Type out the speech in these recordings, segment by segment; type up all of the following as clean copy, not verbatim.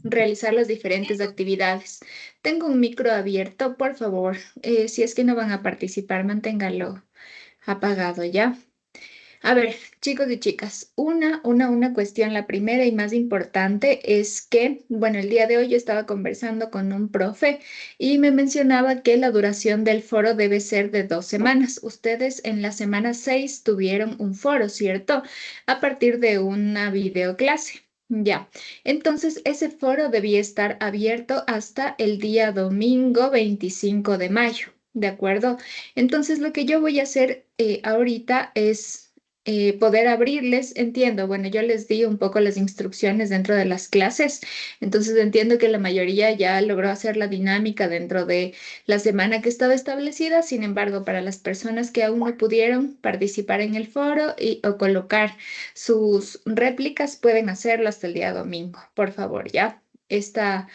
realizar las diferentes actividades. Tengo un micro abierto, por favor. Si es que no van a participar, manténganlo apagado, ¿ya? A ver, chicos y chicas, una cuestión, la primera y más importante es que, bueno, el día de hoy yo estaba conversando con un profe y me mencionaba que la duración del foro debe ser de 2 semanas. Ustedes en la semana 6 tuvieron un foro, ¿cierto? A partir de una videoclase. Ya, entonces ese foro debía estar abierto hasta el día domingo 25 de mayo, ¿de acuerdo? Entonces lo que yo voy a hacer ahorita es poder abrirles, entiendo, bueno, yo les di un poco las instrucciones dentro de las clases, entonces entiendo que la mayoría ya logró hacer la dinámica dentro de la semana que estaba establecida. Sin embargo, para las personas que aún no pudieron participar en el foro o colocar sus réplicas, pueden hacerlo hasta el día domingo, por favor, ¿ya? Esta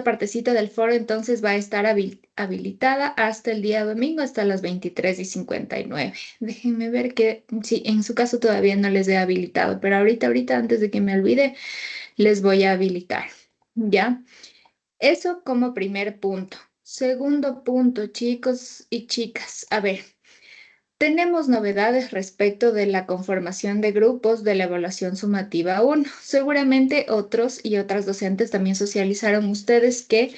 partecita del foro entonces va a estar habilitada hasta el día domingo, hasta las 23:59. Déjenme ver que, sí, en su caso todavía no les he habilitado, pero ahorita, antes de que me olvide, les voy a habilitar. ¿Ya? Eso como primer punto. Segundo punto, chicos y chicas. A ver, tenemos novedades respecto de la conformación de grupos de la evaluación sumativa 1. Seguramente otros y otras docentes también socializaron ustedes que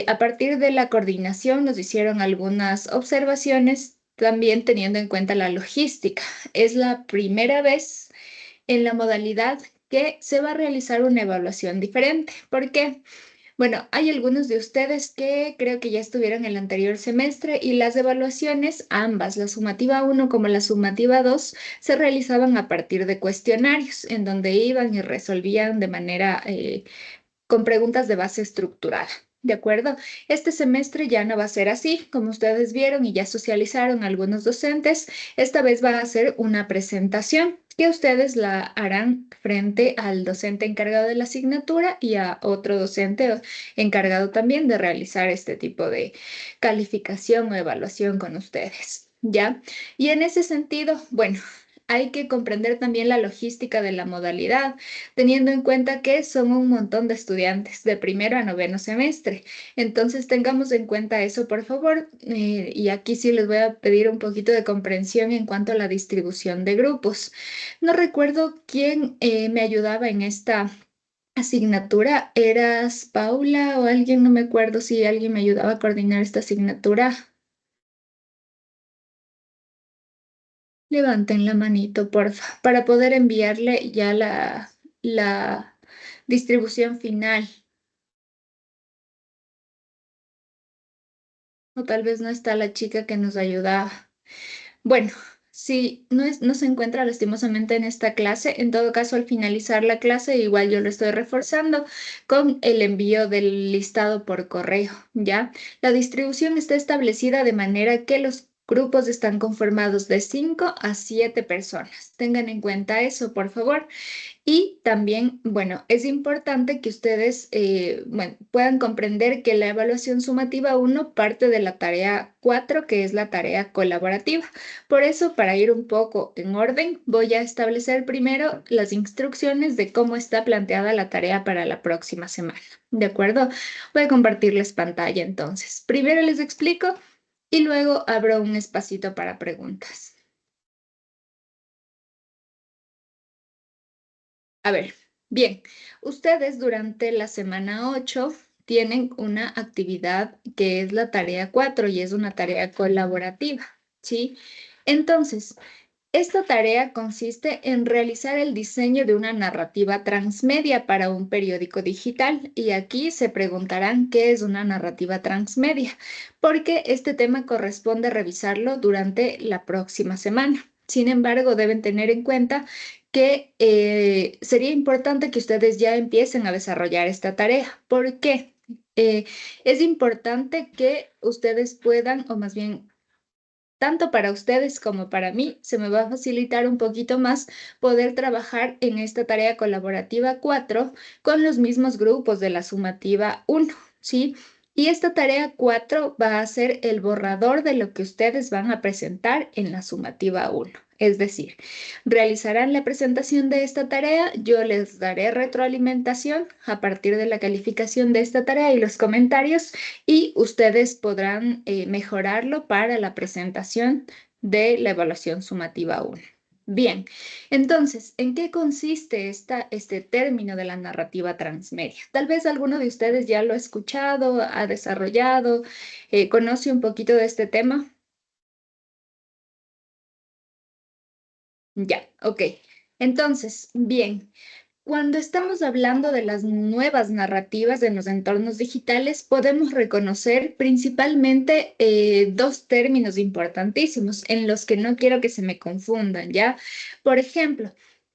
a partir de la coordinación nos hicieron algunas observaciones, también teniendo en cuenta la logística. Es la primera vez en la modalidad que se va a realizar una evaluación diferente. ¿Por qué? Bueno, hay algunos de ustedes que creo que ya estuvieron el anterior semestre y las evaluaciones, ambas, la sumativa 1 como la sumativa 2, se realizaban a partir de cuestionarios en donde iban y resolvían de manera con preguntas de base estructurada. ¿De acuerdo? Este semestre ya no va a ser así, como ustedes vieron y ya socializaron algunos docentes. Esta vez va a ser una presentación que ustedes la harán frente al docente encargado de la asignatura y a otro docente encargado también de realizar este tipo de calificación o evaluación con ustedes. ¿Ya? Y en ese sentido, bueno, hay que comprender también la logística de la modalidad, teniendo en cuenta que son un montón de estudiantes de primero a noveno semestre. Entonces tengamos en cuenta eso, por favor. Y aquí sí les voy a pedir un poquito de comprensión en cuanto a la distribución de grupos. No recuerdo quién me ayudaba en esta asignatura. ¿Eras Paula o alguien? No me acuerdo si alguien me ayudaba a coordinar esta asignatura. Levanten la manito, porfa, para poder enviarle ya la distribución final. O tal vez no está la chica que nos ayudaba. Bueno, si no se encuentra lastimosamente en esta clase, en todo caso al finalizar la clase, igual yo lo estoy reforzando con el envío del listado por correo, ¿ya? La distribución está establecida de manera que los grupos están conformados de 5 a 7 personas. Tengan en cuenta eso, por favor. Y también, bueno, es importante que ustedes bueno, puedan comprender que la evaluación sumativa 1 parte de la tarea 4, que es la tarea colaborativa. Por eso, para ir un poco en orden, voy a establecer primero las instrucciones de cómo está planteada la tarea para la próxima semana. ¿De acuerdo? Voy a compartirles pantalla entonces. Primero les explico y luego abro un espacito para preguntas. A ver, bien, ustedes durante la semana 8 tienen una actividad que es la tarea 4 y es una tarea colaborativa, ¿sí? Entonces, esta tarea consiste en realizar el diseño de una narrativa transmedia para un periódico digital. Y aquí se preguntarán qué es una narrativa transmedia, porque este tema corresponde revisarlo durante la próxima semana. Sin embargo, deben tener en cuenta que sería importante que ustedes ya empiecen a desarrollar esta tarea. ¿Por qué? Es importante que ustedes puedan, o más bien tanto para ustedes como para mí, se me va a facilitar un poquito más poder trabajar en esta tarea colaborativa 4 con los mismos grupos de la sumativa 1, ¿sí? Y esta tarea 4 va a ser el borrador de lo que ustedes van a presentar en la sumativa 1. Es decir, realizarán la presentación de esta tarea, yo les daré retroalimentación a partir de la calificación de esta tarea y los comentarios y ustedes podrán mejorarlo para la presentación de la evaluación sumativa 1. Bien, entonces, ¿en qué consiste este término de la narrativa transmedia? Tal vez alguno de ustedes ya lo ha escuchado, ha desarrollado, conoce un poquito de este tema. Ya, ok. Entonces, bien, cuando estamos hablando de las nuevas narrativas en los entornos digitales, podemos reconocer principalmente dos términos importantísimos en los que no quiero que se me confundan, ¿ya? Por ejemplo,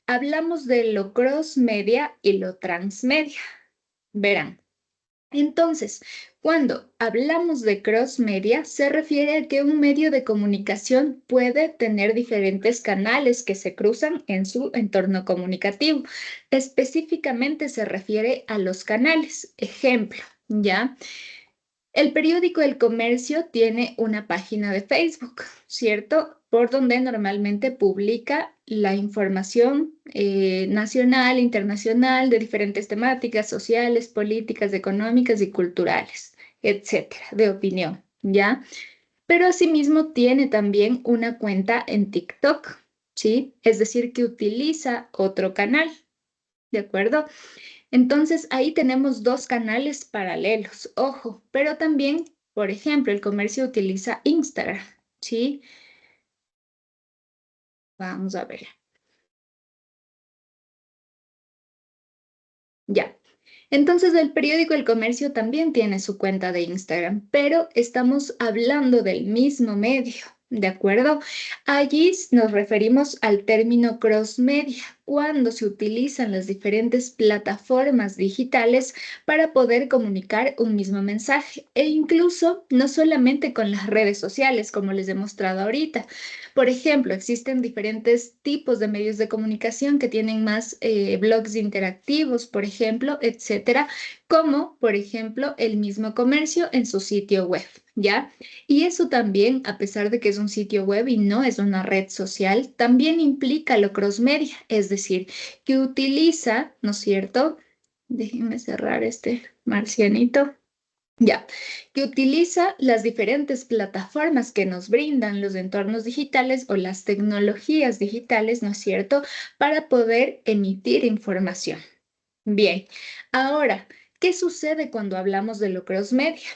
hablamos de lo cross-media y lo transmedia. Verán. Entonces, cuando hablamos de cross media, se refiere a que un medio de comunicación puede tener diferentes canales que se cruzan en su entorno comunicativo. Específicamente se refiere a los canales. Ejemplo, ¿ya? El periódico El Comercio tiene una página de Facebook, ¿cierto? Por donde normalmente publica la información nacional, internacional, de diferentes temáticas sociales, políticas, económicas y culturales, etcétera, de opinión, ¿ya? Pero asimismo tiene también una cuenta en TikTok, ¿sí? Es decir, que utiliza otro canal, ¿de acuerdo? Entonces, ahí tenemos dos canales paralelos, ojo, pero también, por ejemplo, el comercio utiliza Instagram, ¿sí? Vamos a ver. Ya. Entonces, el periódico El Comercio también tiene su cuenta de Instagram, pero estamos hablando del mismo medio, ¿de acuerdo? Allí nos referimos al término cross media, cuando se utilizan las diferentes plataformas digitales para poder comunicar un mismo mensaje, e incluso no solamente con las redes sociales, como les he mostrado ahorita. Por ejemplo, existen diferentes tipos de medios de comunicación que tienen más blogs interactivos, por ejemplo, etcétera, como por ejemplo el mismo comercio en su sitio web, ¿ya? Y eso también, a pesar de que es un sitio web y no es una red social, también implica lo cross-media, es decir, que utiliza, ¿no es cierto? Déjenme cerrar este marcianito. Ya, que utiliza las diferentes plataformas que nos brindan los entornos digitales o las tecnologías digitales, ¿no es cierto?, para poder emitir información. Bien, ahora, ¿qué sucede cuando hablamos de lo cross-media?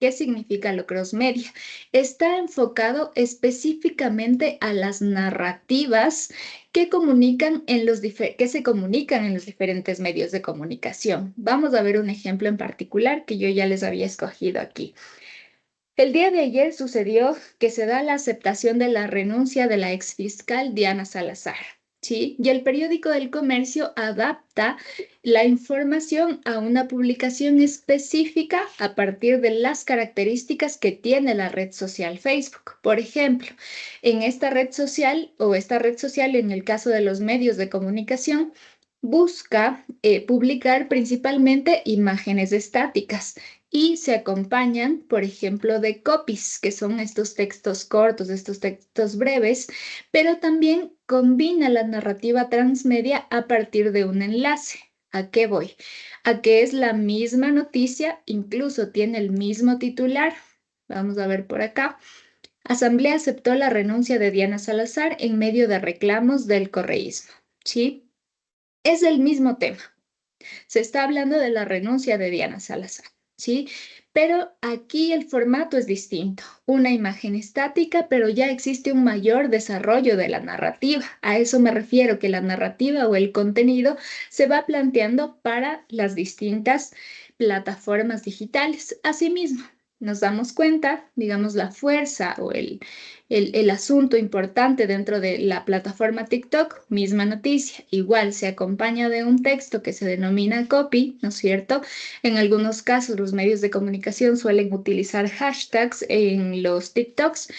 ¿Qué significa lo cross-media? Está enfocado específicamente a las narrativas que que se comunican en los diferentes medios de comunicación. Vamos a ver un ejemplo en particular que yo ya les había escogido aquí. El día de ayer sucedió que se da la aceptación de la renuncia de la exfiscal Diana Salazar, ¿sí? Y el periódico del Comercio adapta la información a una publicación específica a partir de las características que tiene la red social Facebook. Por ejemplo, en esta red social o esta red social, en el caso de los medios de comunicación, busca publicar principalmente imágenes estáticas y se acompañan, por ejemplo, de copies, que son estos textos cortos, estos textos breves, pero también combina la narrativa transmedia a partir de un enlace. ¿A qué voy? A que es la misma noticia, incluso tiene el mismo titular. Vamos a ver por acá. Asamblea aceptó la renuncia de Diana Salazar en medio de reclamos del correísmo. ¿Sí? Es el mismo tema. Se está hablando de la renuncia de Diana Salazar, ¿sí? Pero aquí el formato es distinto. Una imagen estática, pero ya existe un mayor desarrollo de la narrativa. A eso me refiero, que la narrativa o el contenido se va planteando para las distintas plataformas digitales. Asimismo, nos damos cuenta, digamos, la fuerza o el asunto importante dentro de la plataforma TikTok, misma noticia, igual se acompaña de un texto que se denomina copy, ¿no es cierto? En algunos casos los medios de comunicación suelen utilizar hashtags en los TikToks,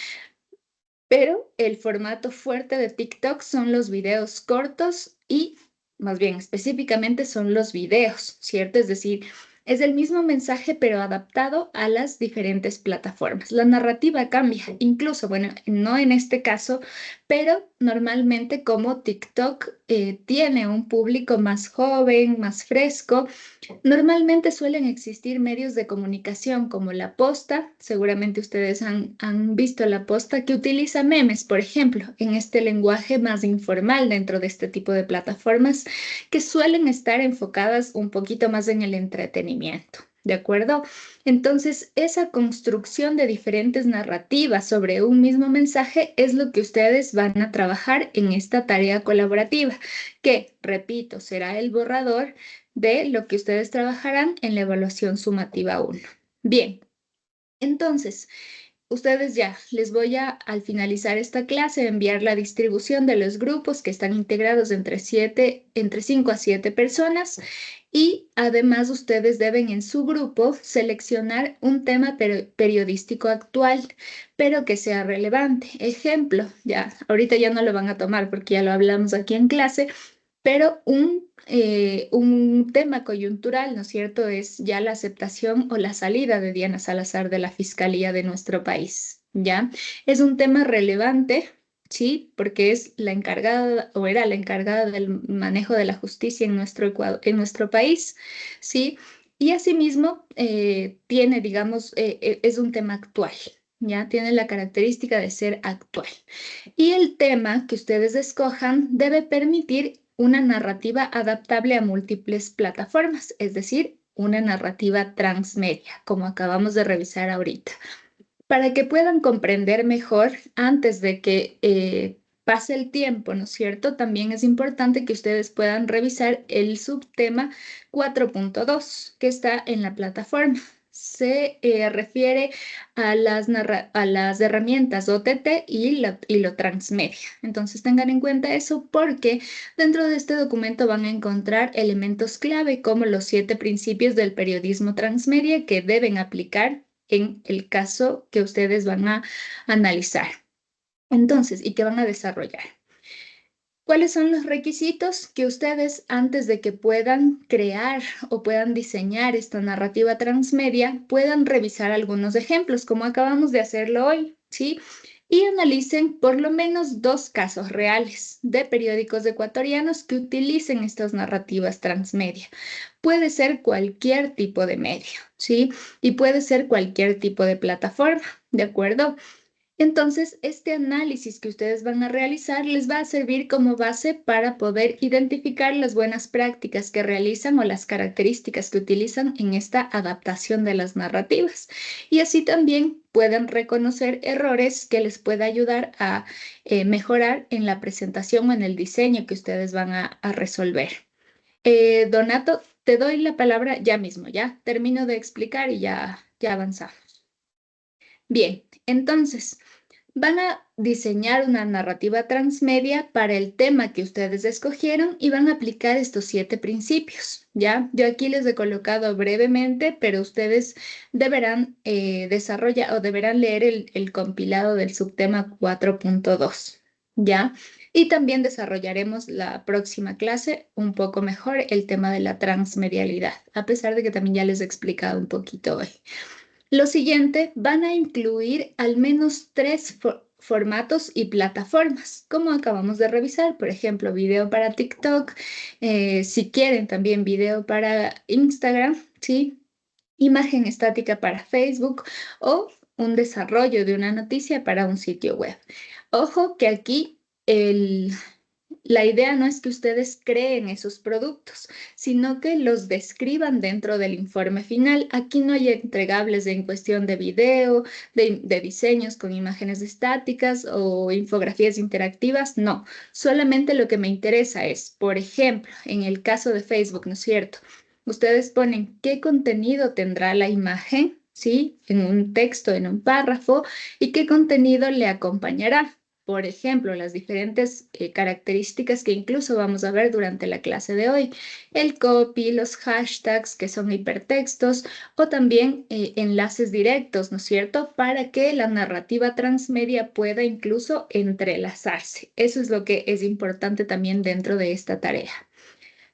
pero el formato fuerte de TikTok son los videos cortos y más bien específicamente son los videos, ¿cierto? Es decir, Es el mismo mensaje, pero adaptado a las diferentes plataformas. La narrativa cambia, incluso, bueno, no en este caso, pero normalmente como TikTok tiene un público más joven, más fresco. Normalmente suelen existir medios de comunicación como La Posta, seguramente ustedes han visto La Posta, que utiliza memes, por ejemplo, en este lenguaje más informal dentro de este tipo de plataformas que suelen estar enfocadas un poquito más en el entretenimiento. ¿De acuerdo? Entonces, esa construcción de diferentes narrativas sobre un mismo mensaje es lo que ustedes van a trabajar en esta tarea colaborativa, que, repito, será el borrador de lo que ustedes trabajarán en la evaluación sumativa 1. Bien, entonces, ustedes ya les voy a, al finalizar esta clase, enviar la distribución de los grupos que están integrados entre 5 a 7 personas y además ustedes deben en su grupo seleccionar un tema periodístico actual, pero que sea relevante. Ejemplo, ya, ahorita ya no lo van a tomar porque ya lo hablamos aquí en clase, pero un tema coyuntural, ¿no es cierto?, es ya la aceptación o la salida de Diana Salazar de la Fiscalía de nuestro país, ¿ya? Es un tema relevante, ¿sí? Porque es la encargada o era la encargada del manejo de la justicia en en nuestro país, ¿sí? Y asimismo tiene, digamos, es un tema actual, ¿ya? Tiene la característica de ser actual. Y el tema que ustedes escojan debe permitir una narrativa adaptable a múltiples plataformas, es decir, una narrativa transmedia, como acabamos de revisar ahorita. Para que puedan comprender mejor antes de que pase el tiempo, ¿no es cierto? También es importante que ustedes puedan revisar el subtema 4.2 que está en la plataforma. Se refiere a a las herramientas OTT y lo transmedia. Entonces tengan en cuenta eso porque dentro de este documento van a encontrar elementos clave como los 7 principios del periodismo transmedia que deben aplicar en el caso que ustedes van a analizar. Entonces, y que van a desarrollar. ¿Cuáles son los requisitos que ustedes, antes de que puedan crear o puedan diseñar esta narrativa transmedia, puedan revisar algunos ejemplos, como acabamos de hacerlo hoy, ¿sí? Y analicen por lo menos 2 casos reales de periódicos ecuatorianos que utilicen estas narrativas transmedia. Puede ser cualquier tipo de medio, ¿sí? Y puede ser cualquier tipo de plataforma, ¿de acuerdo? Entonces, este análisis que ustedes van a realizar les va a servir como base para poder identificar las buenas prácticas que realizan o las características que utilizan en esta adaptación de las narrativas. Y así también pueden reconocer errores que les pueda ayudar a mejorar en la presentación o en el diseño que ustedes van a resolver. Donato, te doy la palabra ya mismo, ¿ya? Termino de explicar y ya avanzamos. Bien, entonces van a diseñar una narrativa transmedia para el tema que ustedes escogieron y van a aplicar estos 7 principios, ¿ya? Yo aquí les he colocado brevemente, pero ustedes deberán desarrollar o deberán leer el compilado del subtema 4.2, ¿ya? Y también desarrollaremos la próxima clase un poco mejor el tema de la transmedialidad, a pesar de que también ya les he explicado un poquito hoy. Lo siguiente, van a incluir al menos 3 formatos y plataformas, como acabamos de revisar, por ejemplo, video para TikTok, si quieren también video para Instagram, ¿sí? Imagen estática para Facebook o un desarrollo de una noticia para un sitio web. Ojo que aquí la idea no es que ustedes creen esos productos, sino que los describan dentro del informe final. Aquí no hay entregables en cuestión de video, de diseños con imágenes estáticas o infografías interactivas, no. Solamente lo que me interesa es, por ejemplo, en el caso de Facebook, ¿no es cierto? Ustedes ponen qué contenido tendrá la imagen, ¿sí? En un texto, en un párrafo, y qué contenido le acompañará. Por ejemplo, las diferentes características que incluso vamos a ver durante la clase de hoy. El copy, los hashtags que son hipertextos o también enlaces directos, ¿no es cierto? Para que la narrativa transmedia pueda incluso entrelazarse. Eso es lo que es importante también dentro de esta tarea.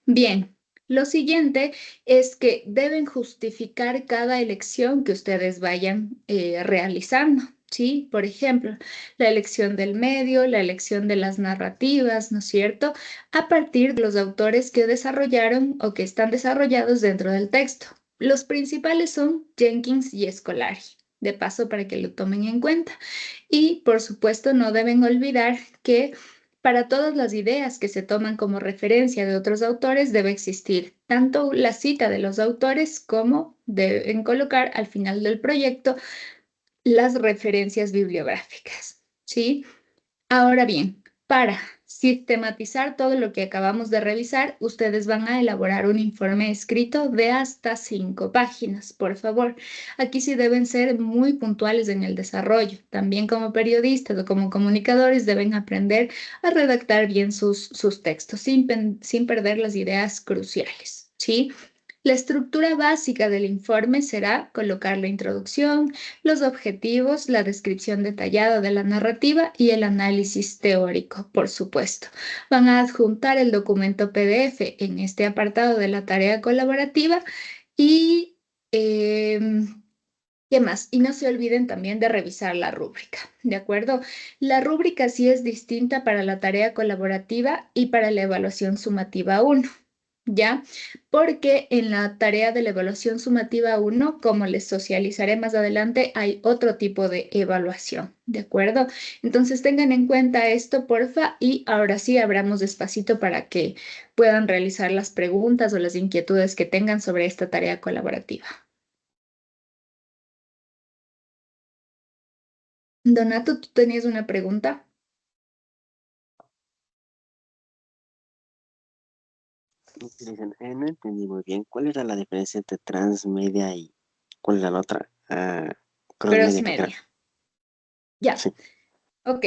Bien, Lo siguiente es que deben justificar cada elección que ustedes vayan realizando, ¿sí? Por ejemplo, la elección del medio, la elección de las narrativas, ¿no es cierto? A partir de los autores que desarrollaron o que están desarrollados dentro del texto. Los principales son Jenkins y Scolari, de paso para que lo tomen en cuenta. Y, por supuesto, no deben olvidar que para todas las ideas que se toman como referencia de otros autores debe existir tanto la cita de los autores como deben colocar al final del proyecto las referencias bibliográficas, ¿sí? Ahora bien, para sistematizar todo lo que acabamos de revisar, ustedes van a elaborar un informe escrito de hasta 5 páginas, por favor. Aquí sí deben ser muy puntuales en el desarrollo. También como periodistas o como comunicadores deben aprender a redactar bien sus textos sin perder las ideas cruciales, ¿sí? La estructura básica del informe será colocar la introducción, los objetivos, la descripción detallada de la narrativa y el análisis teórico, por supuesto. Van a adjuntar el documento PDF en este apartado de la tarea colaborativa y ¿qué más? Y no se olviden también de revisar la rúbrica, ¿de acuerdo? La rúbrica sí es distinta para la tarea colaborativa y para la evaluación sumativa 1. ¿Ya? Porque en la tarea de la evaluación sumativa 1, como les socializaré más adelante, hay otro tipo de evaluación, ¿de acuerdo? Entonces tengan en cuenta esto, porfa, y ahora sí abramos despacito para que puedan realizar las preguntas o las inquietudes que tengan sobre esta tarea colaborativa. Donato, ¿tú tenías una pregunta? No entendí muy bien. ¿Cuál era la diferencia entre transmedia y cuál era la otra? Cross Crossmedia, creo que era. media. Ya, Sí. ok.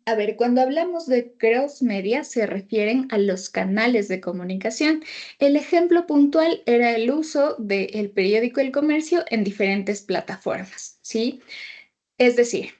A ver, cuando hablamos de cross media se refieren a los canales de comunicación. El ejemplo puntual era el uso del periódico El Comercio en diferentes plataformas, ¿sí? Es decir,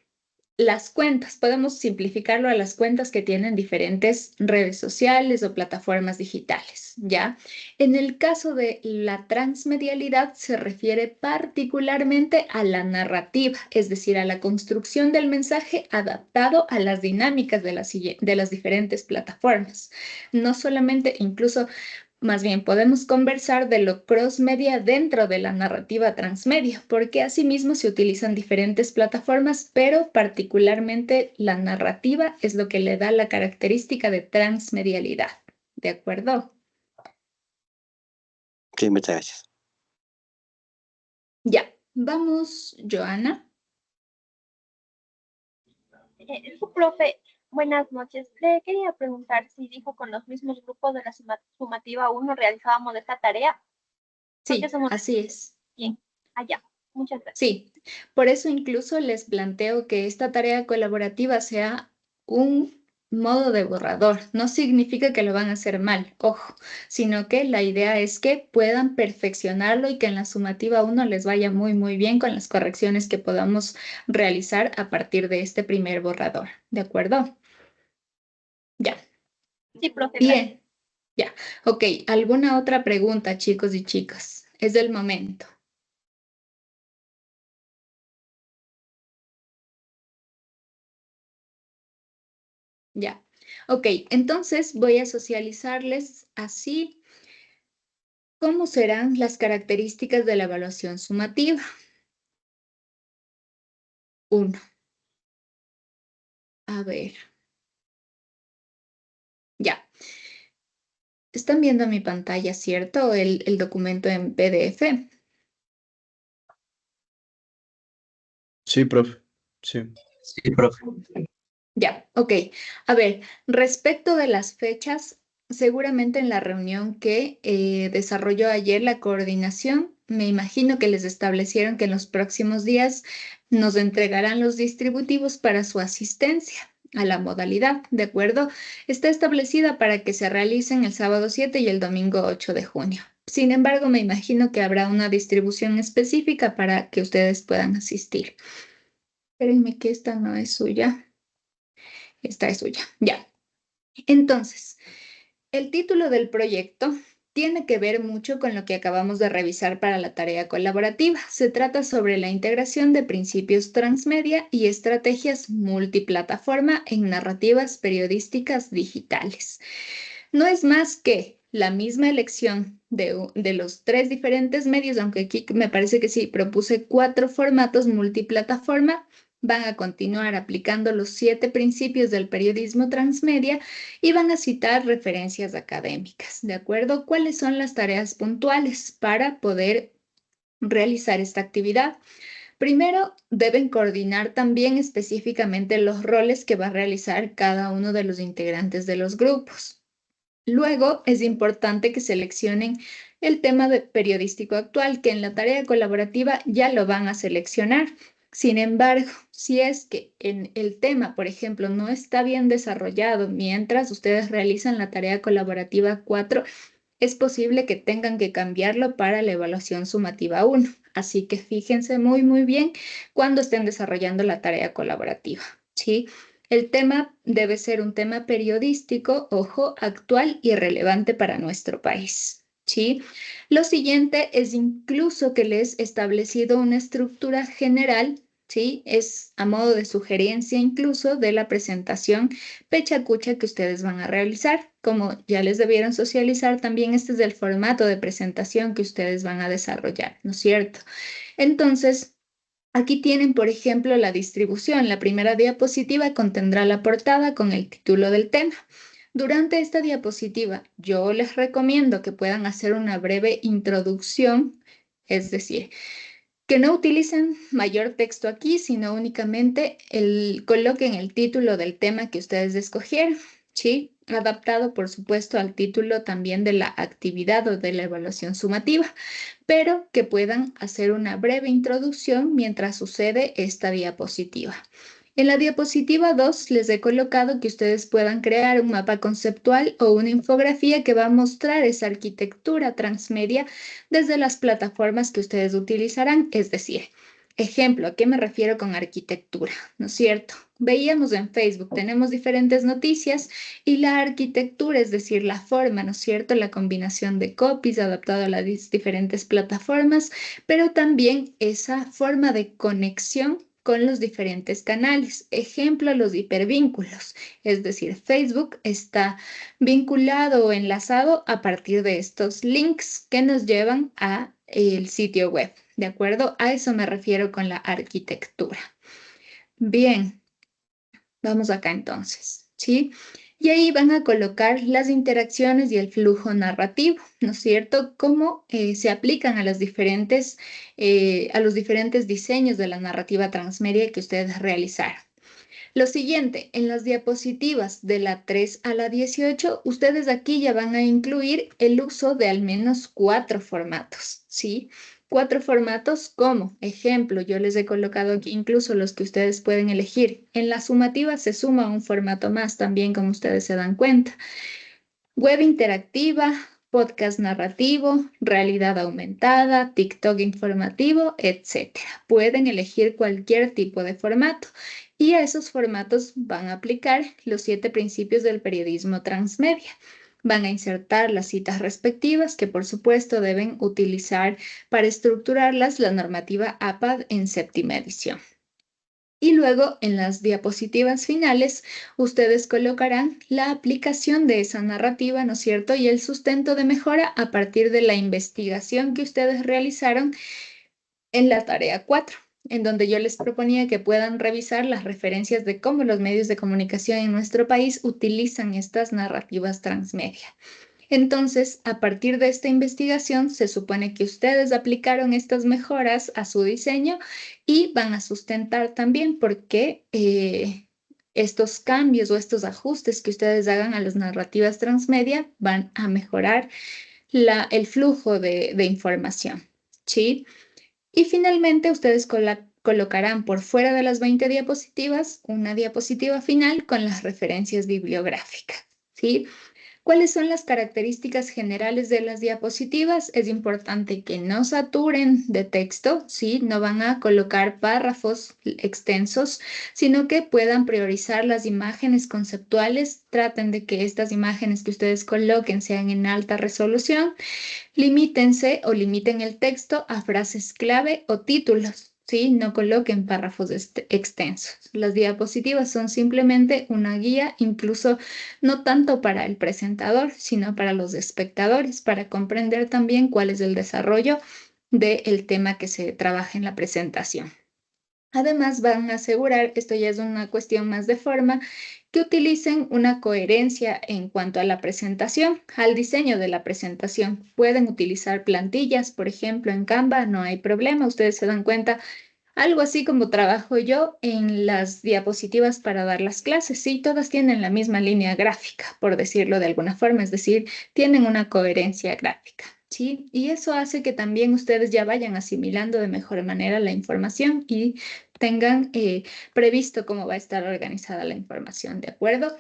las cuentas, podemos simplificarlo a las cuentas que tienen diferentes redes sociales o plataformas digitales, ¿ya? En el caso de la transmedialidad se refiere particularmente a la narrativa, es decir, a la construcción del mensaje adaptado a las dinámicas de las diferentes plataformas. No solamente, incluso más bien, podemos conversar de lo cross-media dentro de la narrativa transmedia, porque asimismo se utilizan diferentes plataformas, pero particularmente la narrativa es lo que le da la característica de transmedialidad. ¿De acuerdo? Sí, muchas gracias. Ya, vamos, Joana. Profe, buenas noches. Le quería preguntar si dijo con los mismos grupos de la sumativa 1 realizábamos esta tarea, porque Sí, somos así es. bien allá. Muchas gracias. Sí, por eso incluso les planteo que esta tarea colaborativa sea un modo de borrador. No significa que lo van a hacer mal, ojo, sino que la idea es que puedan perfeccionarlo y que en la sumativa 1 les vaya muy, muy bien con las correcciones que podamos realizar a partir de este primer borrador. ¿De acuerdo? Ya. Sí, profe, gracias. Bien, ya. Ok, ¿alguna otra pregunta, chicos y chicas? Es del momento. Ya. Ok, entonces voy a socializarles así cómo serán las características de la evaluación sumativa. 1. A ver. Ya. Están viendo mi pantalla, ¿cierto? El documento en PDF. Sí, profe. Sí. Sí, profe. Ya, ok. A ver, respecto de las fechas, seguramente en la reunión que desarrolló ayer la coordinación, me imagino que les establecieron que en los próximos días nos entregarán los distributivos para su asistencia a la modalidad, ¿de acuerdo? Está establecida para que se realicen el sábado 7 y el domingo 8 de junio. Sin embargo, me imagino que habrá una distribución específica para que ustedes puedan asistir. Espérenme que esta no es suya. Esta es suya. Ya. Entonces, el título del proyecto tiene que ver mucho con lo que acabamos de revisar para la tarea colaborativa. Se trata sobre la integración de principios transmedia y estrategias multiplataforma en narrativas periodísticas digitales. No es más que la misma elección de los 3 diferentes medios, aunque aquí me parece que sí, propuse 4 formatos multiplataforma. Van a continuar aplicando los 7 principios del periodismo transmedia y van a citar referencias académicas, ¿de acuerdo? ¿Cuáles son las tareas puntuales para poder realizar esta actividad? Primero, deben coordinar también específicamente los roles que va a realizar cada uno de los integrantes de los grupos. Luego, es importante que seleccionen el tema periodístico actual, que en la tarea colaborativa ya lo van a seleccionar. Sin embargo, si es que en el tema, por ejemplo, no está bien desarrollado mientras ustedes realizan la tarea colaborativa 4, es posible que tengan que cambiarlo para la evaluación sumativa 1. Así que fíjense muy bien cuando estén desarrollando la tarea colaborativa, ¿sí? El tema debe ser un tema periodístico, ojo, actual y relevante para nuestro país, ¿sí? Lo siguiente es incluso que les he establecido una estructura general, ¿sí? Es a modo de sugerencia incluso de la presentación pechacucha que ustedes van a realizar. Como ya les debieron socializar, también este es el formato de presentación que ustedes van a desarrollar, ¿no es cierto? Entonces, aquí tienen, por ejemplo, la distribución. La primera diapositiva contendrá la portada con el título del tema. Durante esta diapositiva, yo les recomiendo que puedan hacer una breve introducción, es decir, que no utilicen mayor texto aquí, sino únicamente coloquen el título del tema que ustedes escogieron, ¿sí? Adaptado, por supuesto, al título también de la actividad o de la evaluación sumativa, pero que puedan hacer una breve introducción mientras sucede esta diapositiva. En la diapositiva 2 les he colocado que ustedes puedan crear un mapa conceptual o una infografía que va a mostrar esa arquitectura transmedia desde las plataformas que ustedes utilizarán. Es decir, ejemplo, ¿a qué me refiero con arquitectura? ¿No es cierto? Veíamos en Facebook, tenemos diferentes noticias y la arquitectura, es decir, la forma, ¿no es cierto? La combinación de copies adaptado a las diferentes plataformas, pero también esa forma de conexión con los diferentes canales. Ejemplo, los hipervínculos, es decir, Facebook está vinculado o enlazado a partir de estos links que nos llevan a el sitio web. ¿De acuerdo? A eso me refiero con la arquitectura. Bien, vamos acá entonces, ¿sí? Y ahí van a colocar las interacciones y el flujo narrativo, ¿no es cierto? Cómo se aplican a los diferentes diseños de la narrativa transmedia que ustedes realizaron. Lo siguiente, en las diapositivas de la 3 a la 18, ustedes aquí ya van a incluir el uso de al menos 4 formatos, ¿sí? 4 formatos como ejemplo, yo les he colocado aquí incluso los que ustedes pueden elegir. En la sumativa se suma un formato más también, como ustedes se dan cuenta. Web interactiva, podcast narrativo, realidad aumentada, TikTok informativo, etc. Pueden elegir cualquier tipo de formato y a esos formatos van a aplicar los 7 principios del periodismo transmedia. Van a insertar las citas respectivas que por supuesto deben utilizar para estructurarlas la normativa APAD en 7ª edición. Y luego en las diapositivas finales, ustedes colocarán la aplicación de esa narrativa, ¿no es cierto? Y el sustento de mejora a partir de la investigación que ustedes realizaron en la tarea 4, en donde yo les proponía que puedan revisar las referencias de cómo los medios de comunicación en nuestro país utilizan estas narrativas transmedia. Entonces, a partir de esta investigación, se supone que ustedes aplicaron estas mejoras a su diseño y van a sustentar también por qué estos cambios o estos ajustes que ustedes hagan a las narrativas transmedia van a mejorar el flujo de información, ¿sí? Y finalmente, ustedes colocarán por fuera de las 20 diapositivas una diapositiva final con las referencias bibliográficas, ¿sí? ¿Cuáles son las características generales de las diapositivas? Es importante que no saturen de texto, ¿sí? No van a colocar párrafos extensos, sino que puedan priorizar las imágenes conceptuales. Traten de que estas imágenes que ustedes coloquen sean en alta resolución. Limítense o limiten el texto a frases clave o títulos, ¿sí? No coloquen párrafos extensos. Las diapositivas son simplemente una guía, incluso no tanto para el presentador, sino para los espectadores, para comprender también cuál es el desarrollo del tema que se trabaja en la presentación. Además, van a asegurar, esto ya es una cuestión más de forma, que utilicen una coherencia en cuanto a la presentación, al diseño de la presentación. Pueden utilizar plantillas, por ejemplo, en Canva, no hay problema. Ustedes se dan cuenta, algo así como trabajo yo en las diapositivas para dar las clases. Sí, todas tienen la misma línea gráfica, por decirlo de alguna forma, es decir, tienen una coherencia gráfica. ¿Sí? Y eso hace que también ustedes ya vayan asimilando de mejor manera la información y tengan previsto cómo va a estar organizada la información, ¿de acuerdo?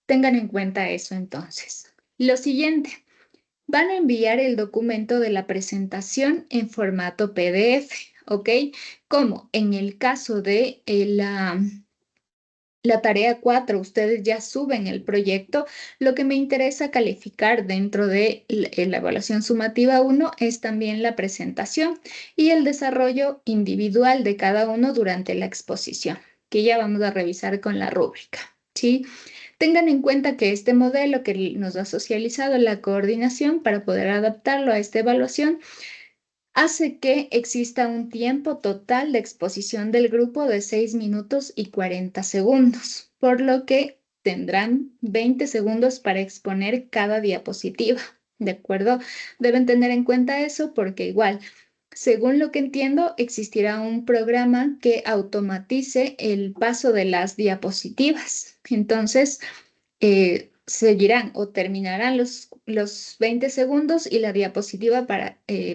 Tengan en cuenta eso entonces. Lo siguiente, van a enviar el documento de la presentación en formato PDF, ¿ok? Como en el caso de la tarea 4, ustedes ya suben el proyecto. Lo que me interesa calificar dentro de la evaluación sumativa 1 es también la presentación y el desarrollo individual de cada uno durante la exposición, que ya vamos a revisar con la rúbrica, ¿sí? Tengan en cuenta que este modelo que nos ha socializado la coordinación para poder adaptarlo a esta evaluación hace que exista un tiempo total de exposición del grupo de 6 minutos y 40 segundos, por lo que tendrán 20 segundos para exponer cada diapositiva, ¿de acuerdo? Deben tener en cuenta eso porque igual, según lo que entiendo, existirá un programa que automatice el paso de las diapositivas. Entonces, seguirán o terminarán los 20 segundos y la diapositiva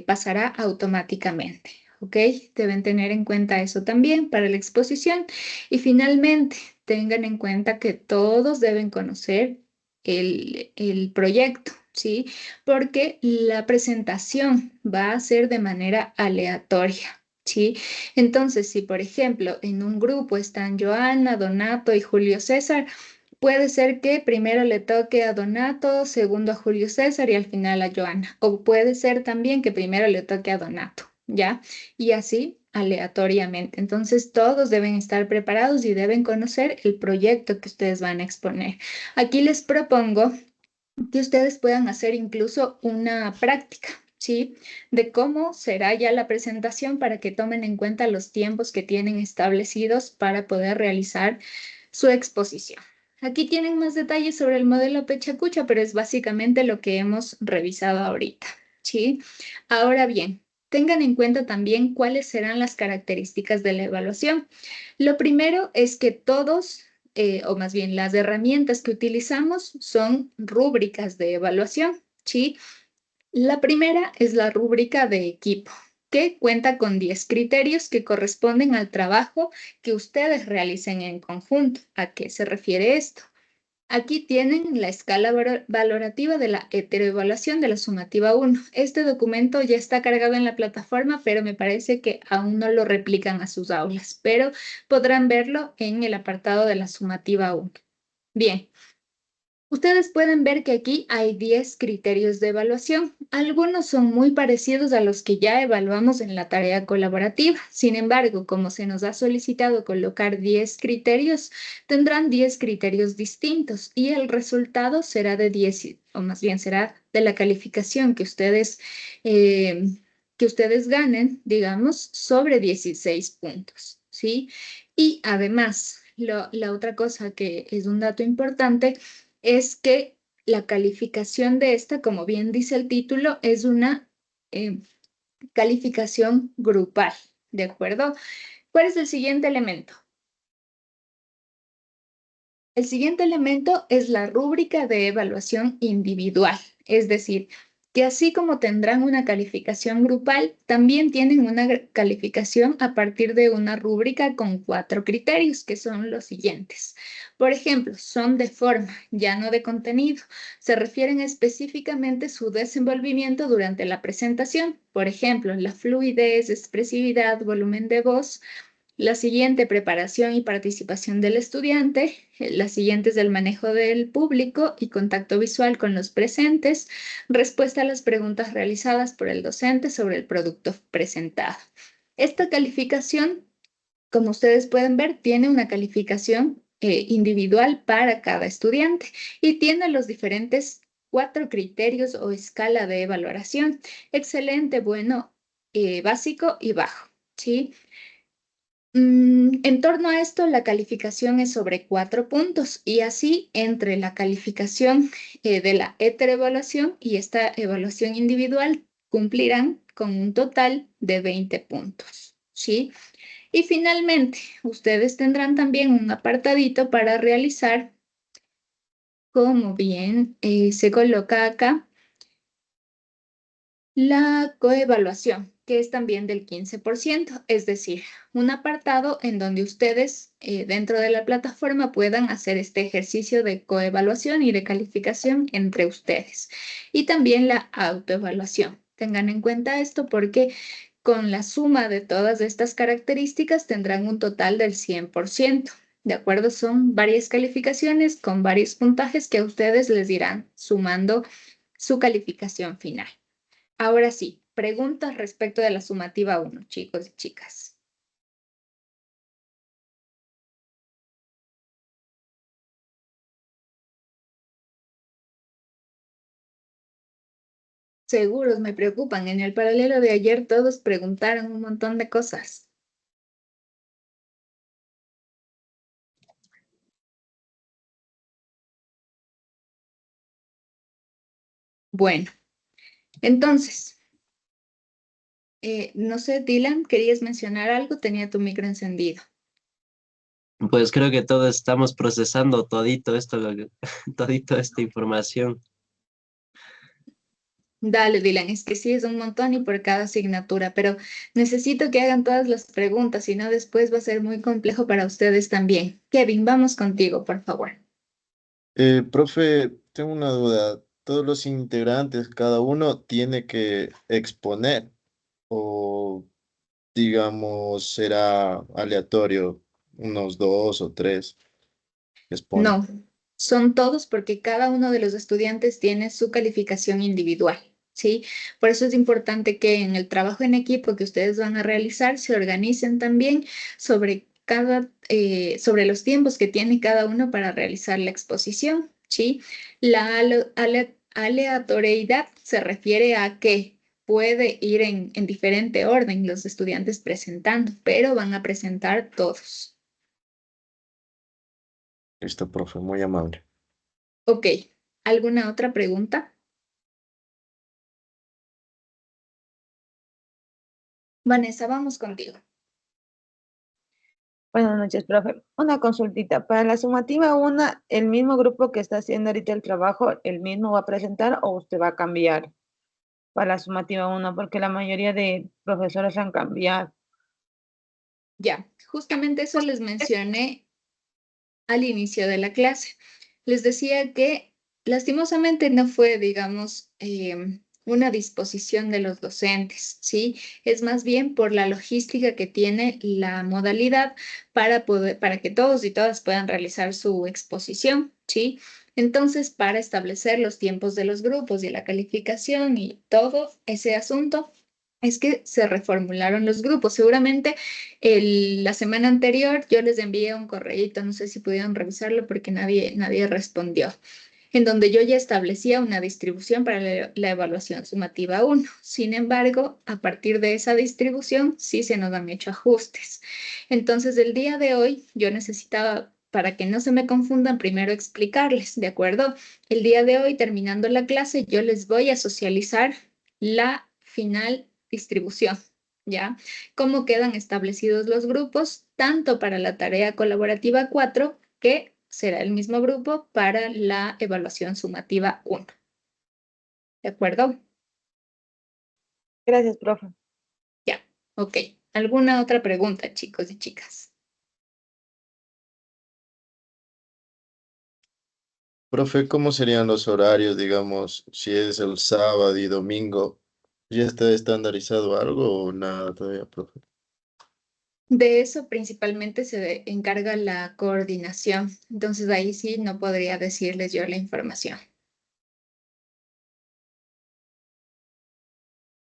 pasará automáticamente. ¿Ok? Deben tener en cuenta eso también para la exposición. Y finalmente, tengan en cuenta que todos deben conocer el proyecto, ¿sí? Porque la presentación va a ser de manera aleatoria, ¿sí? Entonces, si por ejemplo en un grupo están Joana, Donato y Julio César, puede ser que primero le toque a Donato, segundo a Julio César y al final a Joana. O puede ser también que primero le toque a Donato, ¿ya? Y así aleatoriamente. Entonces todos deben estar preparados y deben conocer el proyecto que ustedes van a exponer. Aquí les propongo que ustedes puedan hacer incluso una práctica, ¿sí? De cómo será ya la presentación para que tomen en cuenta los tiempos que tienen establecidos para poder realizar su exposición. Aquí tienen más detalles sobre el modelo Pechacucha, pero es básicamente lo que hemos revisado ahorita, ¿sí? Ahora bien, tengan en cuenta también cuáles serán las características de la evaluación. Lo primero es que todos, o más bien las herramientas que utilizamos son rúbricas de evaluación, ¿sí? La primera es la rúbrica de equipo, que cuenta con 10 criterios que corresponden al trabajo que ustedes realicen en conjunto. ¿A qué se refiere esto? Aquí tienen la escala valorativa de la heteroevaluación de la sumativa 1. Este documento ya está cargado en la plataforma, pero me parece que aún no lo replican a sus aulas, pero podrán verlo en el apartado de la sumativa 1. Bien. Ustedes pueden ver que aquí hay 10 criterios de evaluación. Algunos son muy parecidos a los que ya evaluamos en la tarea colaborativa. Sin embargo, como se nos ha solicitado colocar 10 criterios, tendrán 10 criterios distintos y el resultado será de 10, o más bien será de la calificación eh, que ustedes ganen, digamos, sobre 16 puntos, ¿sí? Y además, la otra cosa que es un dato importante es que la calificación de esta, como bien dice el título, es una calificación grupal, ¿de acuerdo? ¿Cuál es el siguiente elemento? El siguiente elemento es la rúbrica de evaluación individual, es decir, Y así como tendrán una calificación grupal, también tienen una calificación a partir de una rúbrica con 4 criterios, que son los siguientes. Por ejemplo, son de forma, ya no de contenido. Se refieren específicamente a su desenvolvimiento durante la presentación. Por ejemplo, la fluidez, expresividad, volumen de voz. La siguiente, preparación y participación del estudiante. La siguiente es el manejo del público y contacto visual con los presentes. Respuesta a las preguntas realizadas por el docente sobre el producto presentado. Esta calificación, como ustedes pueden ver, tiene una calificación individual para cada estudiante y tiene los diferentes 4 criterios o escala de valoración: excelente, bueno, básico y bajo, ¿sí? En torno a esto, la calificación es sobre 4 puntos y así entre la calificación de la heteroevaluación y esta evaluación individual cumplirán con un total de 20 puntos, ¿sí? Y finalmente, ustedes tendrán también un apartadito para realizar, como bien se coloca acá, la coevaluación, que es también del 15%, es decir, un apartado en donde ustedes dentro de la plataforma puedan hacer este ejercicio de coevaluación y de calificación entre ustedes. Y también la autoevaluación. Tengan en cuenta esto porque con la suma de todas estas características tendrán un total del 100%. ¿De acuerdo? Son varias calificaciones con varios puntajes que a ustedes les irán sumando su calificación final. Ahora sí, preguntas respecto de la sumativa 1, chicos y chicas. Seguros, me preocupan. En el paralelo de ayer todos preguntaron un montón de cosas. Bueno, entonces, no sé, Dylan, ¿querías mencionar algo? Tenía tu micro encendido. Pues creo que todos estamos procesando todito esto, todito esta información. Dale, Dylan, es que sí es un montón y por cada asignatura, pero necesito que hagan todas las preguntas, si no después va a ser muy complejo para ustedes también. Kevin, vamos contigo, por favor. Profe, tengo una duda. ¿Todos los integrantes, cada uno tiene que exponer o, digamos, será aleatorio, unos 2 o 3 que exponen? No, son todos porque cada uno de los estudiantes tiene su calificación individual, ¿sí? Por eso es importante que en el trabajo en equipo que ustedes van a realizar se organicen también sobre sobre los tiempos que tiene cada uno para realizar la exposición, ¿sí? La aleatoriedad se refiere a que puede ir en diferente orden los estudiantes presentando, pero van a presentar todos. Listo, profe, muy amable. Ok, ¿alguna otra pregunta? Vanessa, vamos contigo. Buenas noches, profe. Una consultita. Para la sumativa 1, ¿el mismo grupo que está haciendo ahorita el trabajo, el mismo va a presentar o usted va a cambiar para la sumativa 1? Porque la mayoría de profesores han cambiado. Ya, justamente eso les mencioné al inicio de la clase. Les decía que lastimosamente no fue, digamos, una disposición de los docentes, ¿sí? Es más bien por la logística que tiene la modalidad para que todos y todas puedan realizar su exposición, ¿sí? Entonces, para establecer los tiempos de los grupos y la calificación y todo ese asunto, es que se reformularon los grupos. Seguramente la semana anterior yo les envié un correíto, no sé si pudieron revisarlo porque nadie respondió, en donde yo ya establecía una distribución para la evaluación sumativa 1. Sin embargo, a partir de esa distribución sí se nos han hecho ajustes. Entonces, el día de hoy yo necesitaba, para que no se me confundan, primero explicarles, ¿de acuerdo? El día de hoy, terminando la clase, yo les voy a socializar la final distribución, ¿ya? Cómo quedan establecidos los grupos, tanto para la tarea colaborativa 4, que será el mismo grupo para la evaluación sumativa 1. ¿De acuerdo? Gracias, profe. Ya, ok. ¿Alguna otra pregunta, chicos y chicas? Profe, ¿cómo serían los horarios, digamos, si es el sábado y domingo? ¿Ya está estandarizado algo o nada todavía, profe? De eso principalmente se encarga la coordinación. Entonces ahí sí no podría decirles yo la información.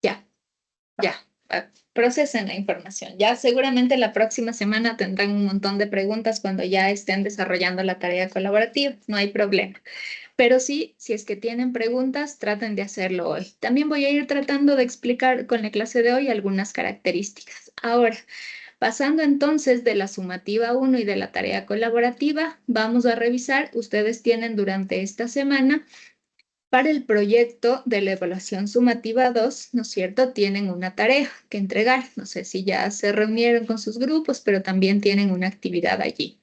Ya, ya. Procesen la información. Ya seguramente la próxima semana tendrán un montón de preguntas cuando ya estén desarrollando la tarea colaborativa. No hay problema. Pero sí, si es que tienen preguntas, traten de hacerlo hoy. También voy a ir tratando de explicar con la clase de hoy algunas características. Ahora, pasando entonces de la sumativa 1 y de la tarea colaborativa, vamos a revisar. Ustedes tienen durante esta semana para el proyecto de la evaluación sumativa 2, ¿no es cierto? Tienen una tarea que entregar. No sé si ya se reunieron con sus grupos, pero también tienen una actividad allí.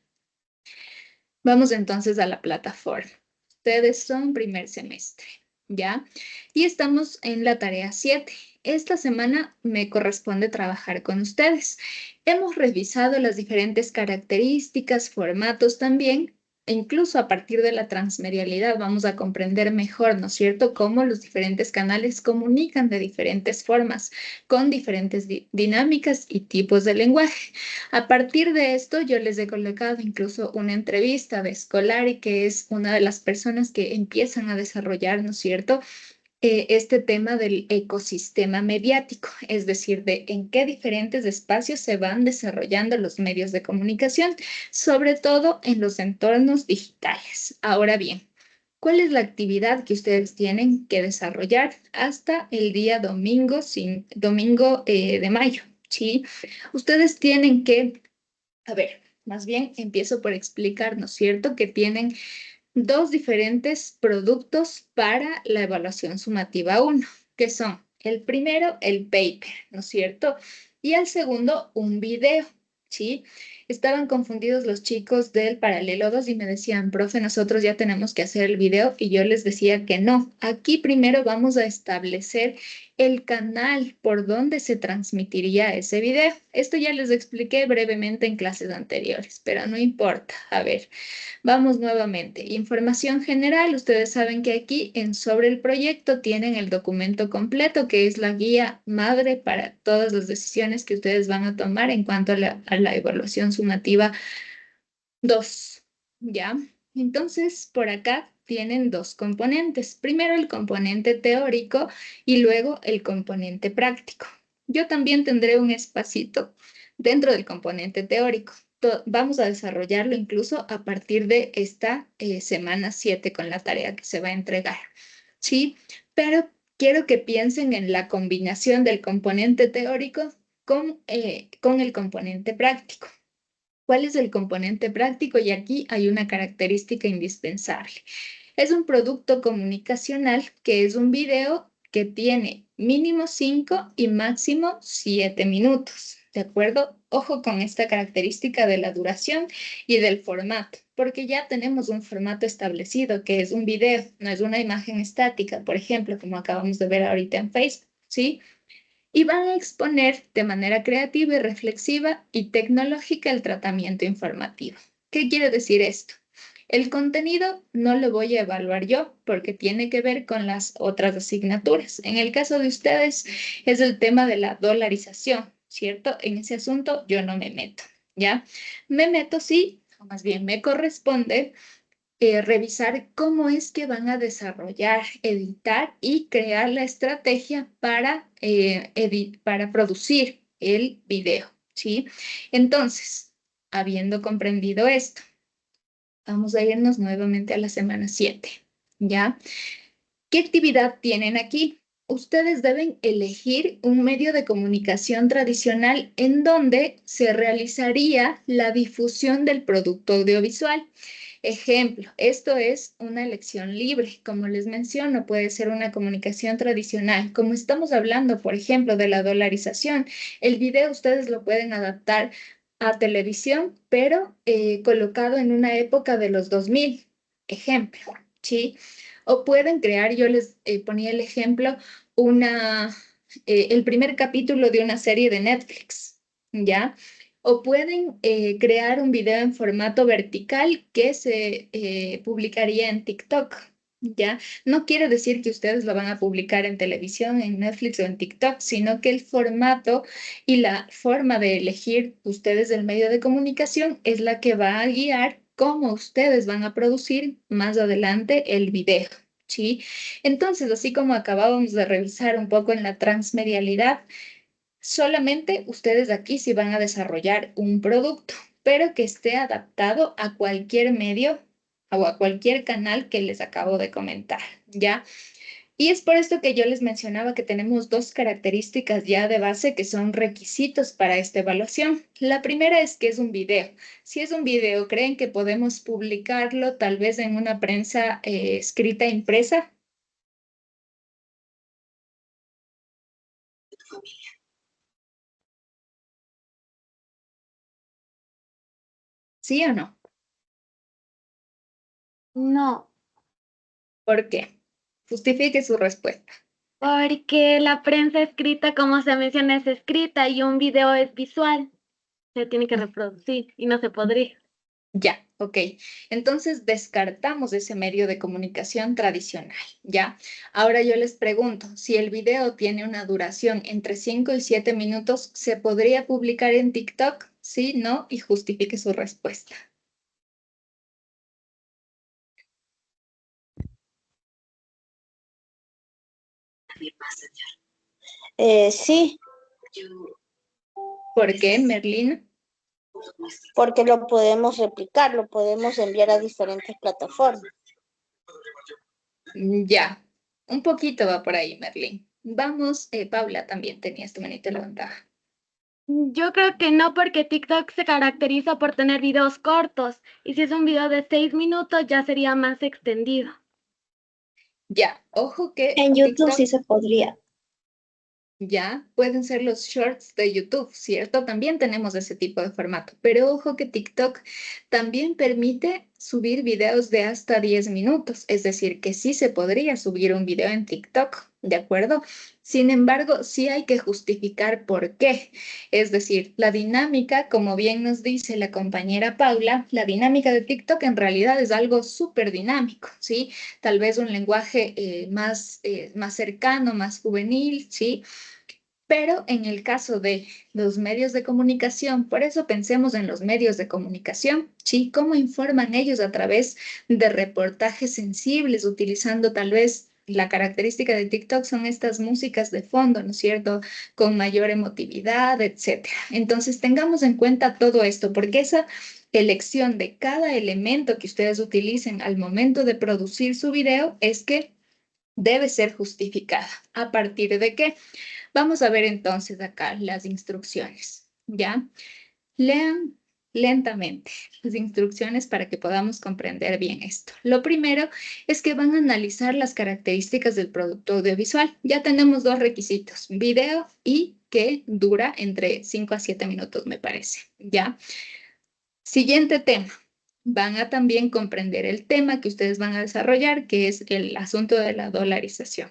Vamos entonces a la plataforma. Ustedes son primer semestre, ¿ya? Y estamos en la tarea 7. Esta semana me corresponde trabajar con ustedes. Hemos revisado las diferentes características, formatos también, e incluso a partir de la transmedialidad vamos a comprender mejor, ¿no es cierto?, cómo los diferentes canales comunican de diferentes formas, con diferentes dinámicas y tipos de lenguaje. A partir de esto, yo les he colocado incluso una entrevista de Scolari, que es una de las personas que empiezan a desarrollar, ¿no es cierto?, este tema del ecosistema mediático, es decir, de en qué diferentes espacios se van desarrollando los medios de comunicación, sobre todo en los entornos digitales. Ahora bien, ¿cuál es la actividad que ustedes tienen que desarrollar hasta el día domingo, de mayo? ¿Sí? Ustedes tienen que, a ver, más bien empiezo por explicar, ¿no es cierto?, que tienen dos diferentes productos para la evaluación sumativa 1, que son el primero, el paper, ¿no es cierto? Y el segundo, un video, ¿sí? Estaban confundidos los chicos del paralelo 2 y me decían, profe, nosotros ya tenemos que hacer el video, y yo les decía que no. Aquí primero vamos a establecer el canal por donde se transmitiría ese video. Esto ya les expliqué brevemente en clases anteriores, pero no importa. A ver, vamos nuevamente. Información general. Ustedes saben que aquí en Sobre el Proyecto tienen el documento completo, que es la guía madre para todas las decisiones que ustedes van a tomar en cuanto a la evaluación sumativa 2. ¿Ya? Entonces, por acá tienen dos componentes. Primero el componente teórico y luego el componente práctico. Yo también tendré un espacito dentro del componente teórico. Vamos a desarrollarlo incluso a partir de esta semana 7 con la tarea que se va a entregar. ¿Sí? Pero quiero que piensen en la combinación del componente teórico con el componente práctico. ¿Cuál es el componente práctico? Y aquí hay una característica indispensable. Es un producto comunicacional que es un video que tiene mínimo 5 y máximo 7 minutos. ¿De acuerdo? Ojo con esta característica de la duración y del formato, porque ya tenemos un formato establecido que es un video, no es una imagen estática, por ejemplo, como acabamos de ver ahorita en Facebook, ¿sí? Y van a exponer de manera creativa y reflexiva y tecnológica el tratamiento informativo. ¿Qué quiere decir esto? El contenido no lo voy a evaluar yo porque tiene que ver con las otras asignaturas. En el caso de ustedes es el tema de la dolarización, ¿cierto? En ese asunto yo no me meto, ¿ya? Me meto sí, o más bien me corresponde revisar cómo es que van a desarrollar, editar y crear la estrategia para producir el video, ¿sí? Entonces, habiendo comprendido esto, vamos a irnos nuevamente a la semana 7, ¿ya? ¿Qué actividad tienen aquí? Ustedes deben elegir un medio de comunicación tradicional en donde se realizaría la difusión del producto audiovisual. Ejemplo, esto es una elección libre. Como les menciono, puede ser una comunicación tradicional. Como estamos hablando, por ejemplo, de la dolarización, el video ustedes lo pueden adaptar a televisión, pero colocado en una época de los 2000, ejemplo, ¿sí? O pueden crear, yo les ponía el ejemplo, una el primer capítulo de una serie de Netflix, ¿ya? O pueden crear un video en formato vertical que se publicaría en TikTok, ¿ya? No quiere decir que ustedes lo van a publicar en televisión, en Netflix o en TikTok, sino que el formato y la forma de elegir ustedes el medio de comunicación es la que va a guiar cómo ustedes van a producir más adelante el video, ¿sí? Entonces, así como acabábamos de revisar un poco en la transmedialidad, solamente ustedes aquí sí van a desarrollar un producto, pero que esté adaptado a cualquier medio o a cualquier canal que les acabo de comentar, ¿ya? Y es por esto que yo les mencionaba que tenemos dos características ya de base que son requisitos para esta evaluación. La primera es que es un video. Si es un video, ¿creen que podemos publicarlo tal vez en una prensa escrita impresa? ¿Sí o no? No, ¿Por qué? Justifique su respuesta. porque la prensa escrita, como se menciona, es escrita y un video es visual. Se tiene que reproducir y no se podría. Ya, ok. Entonces descartamos ese medio de comunicación tradicional, ¿ya? Ahora yo les pregunto, si el video tiene una duración entre 5 y 7 minutos, ¿se podría publicar en TikTok? Sí, no, y justifique su respuesta. Sí, ¿Por qué, Merlina? porque lo podemos replicar, lo podemos enviar a diferentes plataformas. Ya, un poquito va por ahí, Merlin. Vamos, Paula también tenías tu manita levantada. Yo creo que no, porque TikTok se caracteriza por tener videos cortos y si es un video de 6 minutos ya sería más extendido. Ya, ojo que En YouTube TikTok sí se podría. ya pueden ser los shorts de YouTube, ¿cierto? También tenemos ese tipo de formato, pero ojo que TikTok también permite subir videos de hasta 10 minutos, es decir, que sí se podría subir un video en TikTok, ¿de acuerdo? Sin embargo, sí hay que justificar por qué. Es decir, la dinámica, como bien nos dice la compañera Paula, la dinámica de TikTok en realidad es algo súper dinámico, ¿sí? Tal vez un lenguaje más cercano, más juvenil, ¿sí? Pero en el caso de los medios de comunicación, por eso pensemos en los medios de comunicación, ¿sí? ¿Cómo informan ellos a través de reportajes sensibles, utilizando tal vez la característica de TikTok son estas músicas de fondo, ¿no es cierto? Con mayor emotividad, etcétera. Entonces, tengamos en cuenta todo esto, porque esa elección de cada elemento que ustedes utilicen al momento de producir su video es que debe ser justificada. ¿A partir de qué? Vamos a ver entonces acá las instrucciones, ¿ya? Lean lentamente las instrucciones para que podamos comprender bien esto. Lo primero es que van a analizar las características del producto audiovisual. Ya tenemos dos requisitos, video y que dura entre 5 a 7 minutos, me parece, ¿ya? Siguiente tema. Van a también comprender el tema que ustedes van a desarrollar, que es el asunto de la dolarización.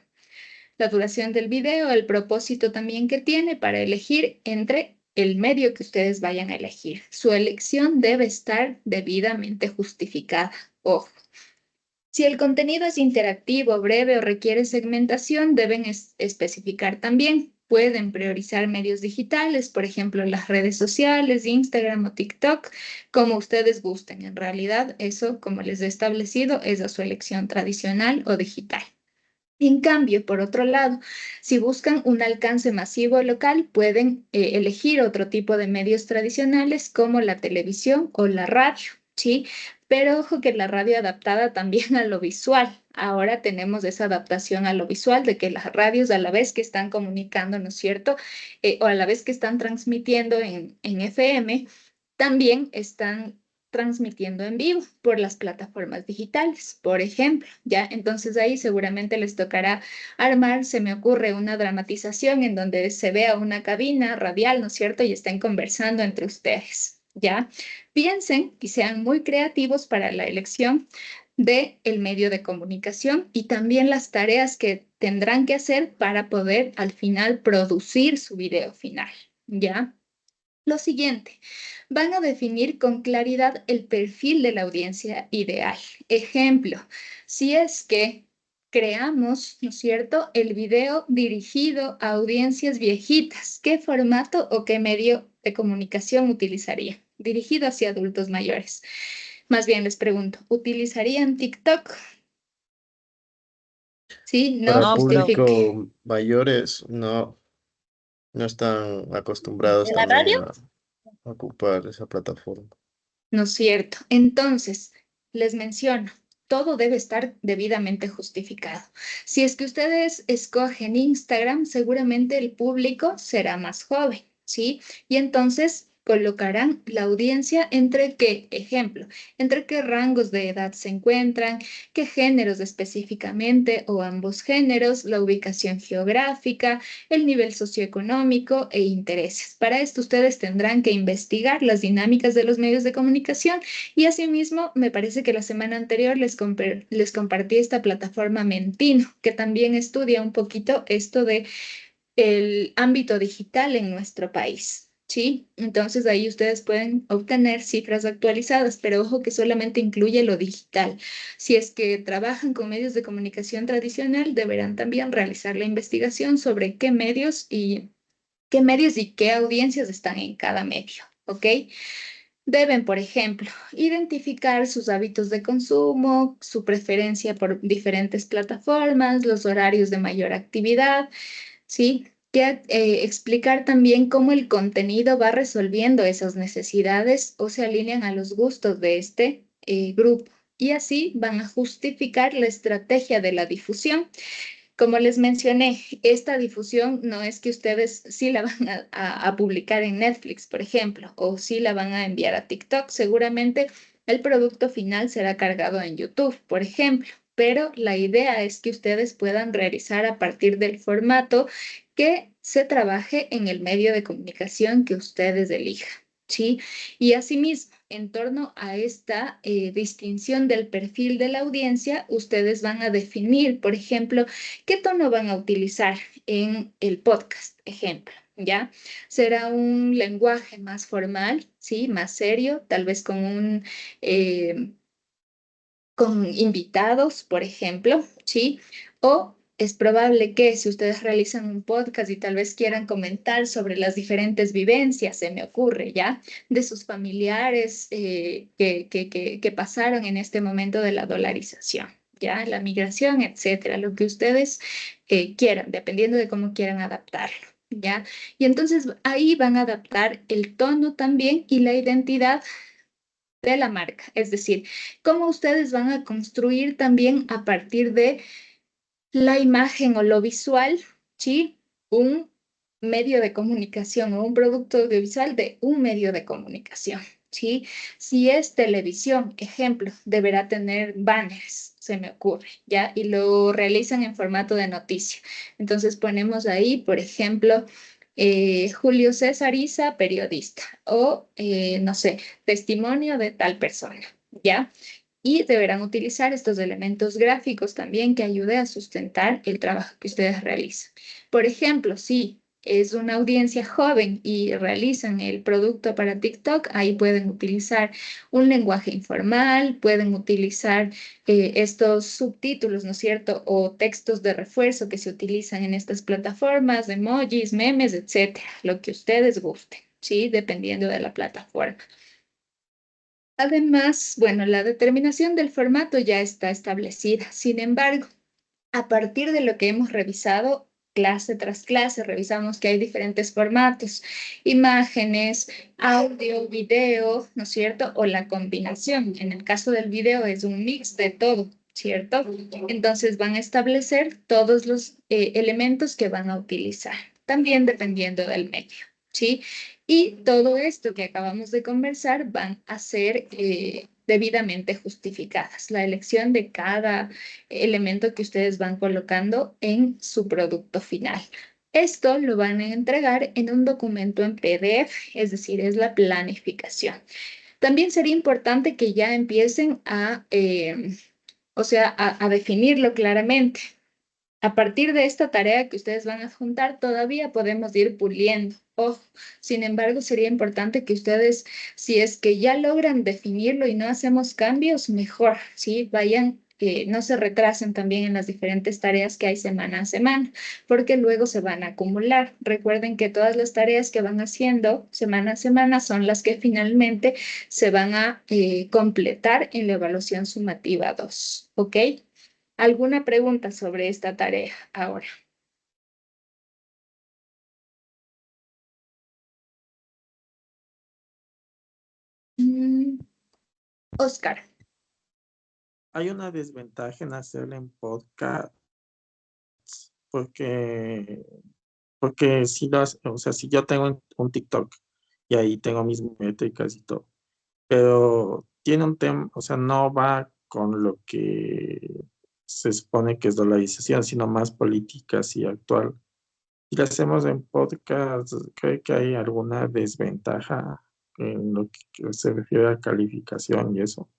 La duración del video, el propósito también que tiene para elegir entre el medio que ustedes vayan a elegir. Su elección debe estar debidamente justificada. Ojo. Si el contenido es interactivo, breve o requiere segmentación, deben especificar también. Pueden priorizar medios digitales, por ejemplo, las redes sociales, Instagram o TikTok, como ustedes gusten. En realidad, eso, como les he establecido, es a su elección tradicional o digital. En cambio, por otro lado, si buscan un alcance masivo local, pueden elegir otro tipo de medios tradicionales como la televisión o la radio, ¿sí? Pero ojo que la radio adaptada también a lo visual. Ahora tenemos esa adaptación a lo visual de que las radios a la vez que están comunicando, ¿no es cierto? O a la vez que están transmitiendo en FM, también están transmitiendo en vivo por las plataformas digitales, por ejemplo, ¿ya? Entonces ahí seguramente les tocará armar, se me ocurre una dramatización en donde se vea una cabina radial, ¿no es cierto? Y estén conversando entre ustedes, ¿ya? Piensen y sean muy creativos para la elección del medio de comunicación y también las tareas que tendrán que hacer para poder al final producir su video final, ¿ya? Lo siguiente, van a definir con claridad el perfil de la audiencia ideal. Ejemplo, si es que creamos, ¿no es cierto?, el video dirigido a audiencias viejitas, ¿qué formato o qué medio de comunicación utilizaría? Dirigido hacia adultos mayores. Más bien les pregunto, ¿utilizarían TikTok? Sí, no Para No, pero justifique. público mayores, no están acostumbrados ¿En la también radio? a ocupar esa plataforma. ¿No es cierto? Entonces, les menciono, todo debe estar debidamente justificado. Si es que ustedes escogen Instagram, seguramente el público será más joven, ¿sí? Y entonces colocarán la audiencia entre qué, ejemplo, entre qué rangos de edad se encuentran, qué géneros específicamente o ambos géneros, la ubicación geográfica, el nivel socioeconómico e intereses. Para esto ustedes tendrán que investigar las dinámicas de los medios de comunicación y asimismo me parece que la semana anterior les compartí esta plataforma Mentino, que también estudia un poquito esto de el ámbito digital en nuestro país. ¿Sí? Entonces ahí ustedes pueden obtener cifras actualizadas, pero ojo que solamente incluye lo digital. Si es que trabajan con medios de comunicación tradicional, deberán también realizar la investigación sobre qué medios y qué audiencias están en cada medio, ¿ok? Deben, por ejemplo, identificar sus hábitos de consumo, su preferencia por diferentes plataformas, los horarios de mayor actividad, ¿sí? Que explicar también cómo el contenido va resolviendo esas necesidades o se alinean a los gustos de este grupo. Y así van a justificar la estrategia de la difusión. Como les mencioné, esta difusión no es que ustedes sí la van a publicar en Netflix, por ejemplo, o sí la van a enviar a TikTok. Seguramente el producto final será cargado en YouTube, por ejemplo, pero la idea es que ustedes puedan realizar a partir del formato que se trabaje en el medio de comunicación que ustedes elijan, ¿sí? Y asimismo, en torno a esta distinción del perfil de la audiencia, ustedes van a definir, por ejemplo, ¿qué tono van a utilizar en el podcast? Ejemplo, ¿ya? Será un lenguaje más formal, ¿sí? Más serio, tal vez eh, con invitados, por ejemplo, ¿sí? O es probable que si ustedes realizan un podcast y tal vez quieran comentar sobre las diferentes vivencias, se me ocurre, ¿ya? De sus familiares que pasaron en este momento de la dolarización, ¿ya? La migración, etcétera, lo que ustedes quieran, dependiendo de cómo quieran adaptarlo, ¿ya? Y entonces ahí van a adaptar el tono también y la identidad de la marca, es decir, cómo ustedes van a construir también a partir de la imagen o lo visual, ¿sí? Un medio de comunicación o un producto audiovisual de un medio de comunicación, ¿sí? Si es televisión, ejemplo, deberá tener banners, se me ocurre, ¿ya? Y lo realizan en formato de noticia. Entonces ponemos ahí, por ejemplo, Julio César Isa, periodista, o no sé, testimonio de tal persona, ¿ya? Y deberán utilizar estos elementos gráficos también que ayude a sustentar el trabajo que ustedes realizan. Por ejemplo, si es una audiencia joven y realizan el producto para TikTok, ahí pueden utilizar un lenguaje informal, pueden utilizar estos subtítulos, ¿no es cierto? O textos de refuerzo que se utilizan en estas plataformas, emojis, memes, etcétera, lo que ustedes gusten, ¿sí? Dependiendo de la plataforma. Además, bueno, la determinación del formato ya está establecida. Sin embargo, a partir de lo que hemos revisado clase tras clase, revisamos que hay diferentes formatos, imágenes, audio, video, ¿no es cierto? O la combinación. En el caso del video es un mix de todo, ¿cierto? Entonces van a establecer todos los elementos que van a utilizar, también dependiendo del medio, ¿sí? Y todo esto que acabamos de conversar van a ser debidamente justificadas. La elección de cada elemento que ustedes van colocando en su producto final. Esto lo van a entregar en un documento en PDF, es decir, es la planificación. También sería importante que ya empiecen a o sea, a definirlo claramente. A partir de esta tarea que ustedes van a juntar, todavía podemos ir puliendo. Ojo, sin embargo, sería importante que ustedes, si es que ya logran definirlo y no hacemos cambios, mejor, ¿sí? Vayan, no se retrasen también en las diferentes tareas que hay semana a semana, porque luego se van a acumular. Recuerden que todas las tareas que van haciendo semana a semana son las que finalmente se van a completar en la evaluación sumativa 2, ¿ok? ¿Alguna pregunta sobre esta tarea ahora? Mm, Oscar. Hay una desventaja en hacerlo en podcast porque, porque si o sea, si yo tengo un TikTok y ahí tengo mis métricas y todo, pero tiene un tema, o sea, no va con lo que se supone que es dolarización, sino más políticas y actual. Si lo hacemos en podcast, creo que hay alguna desventaja en lo que se refiere a calificación y eso.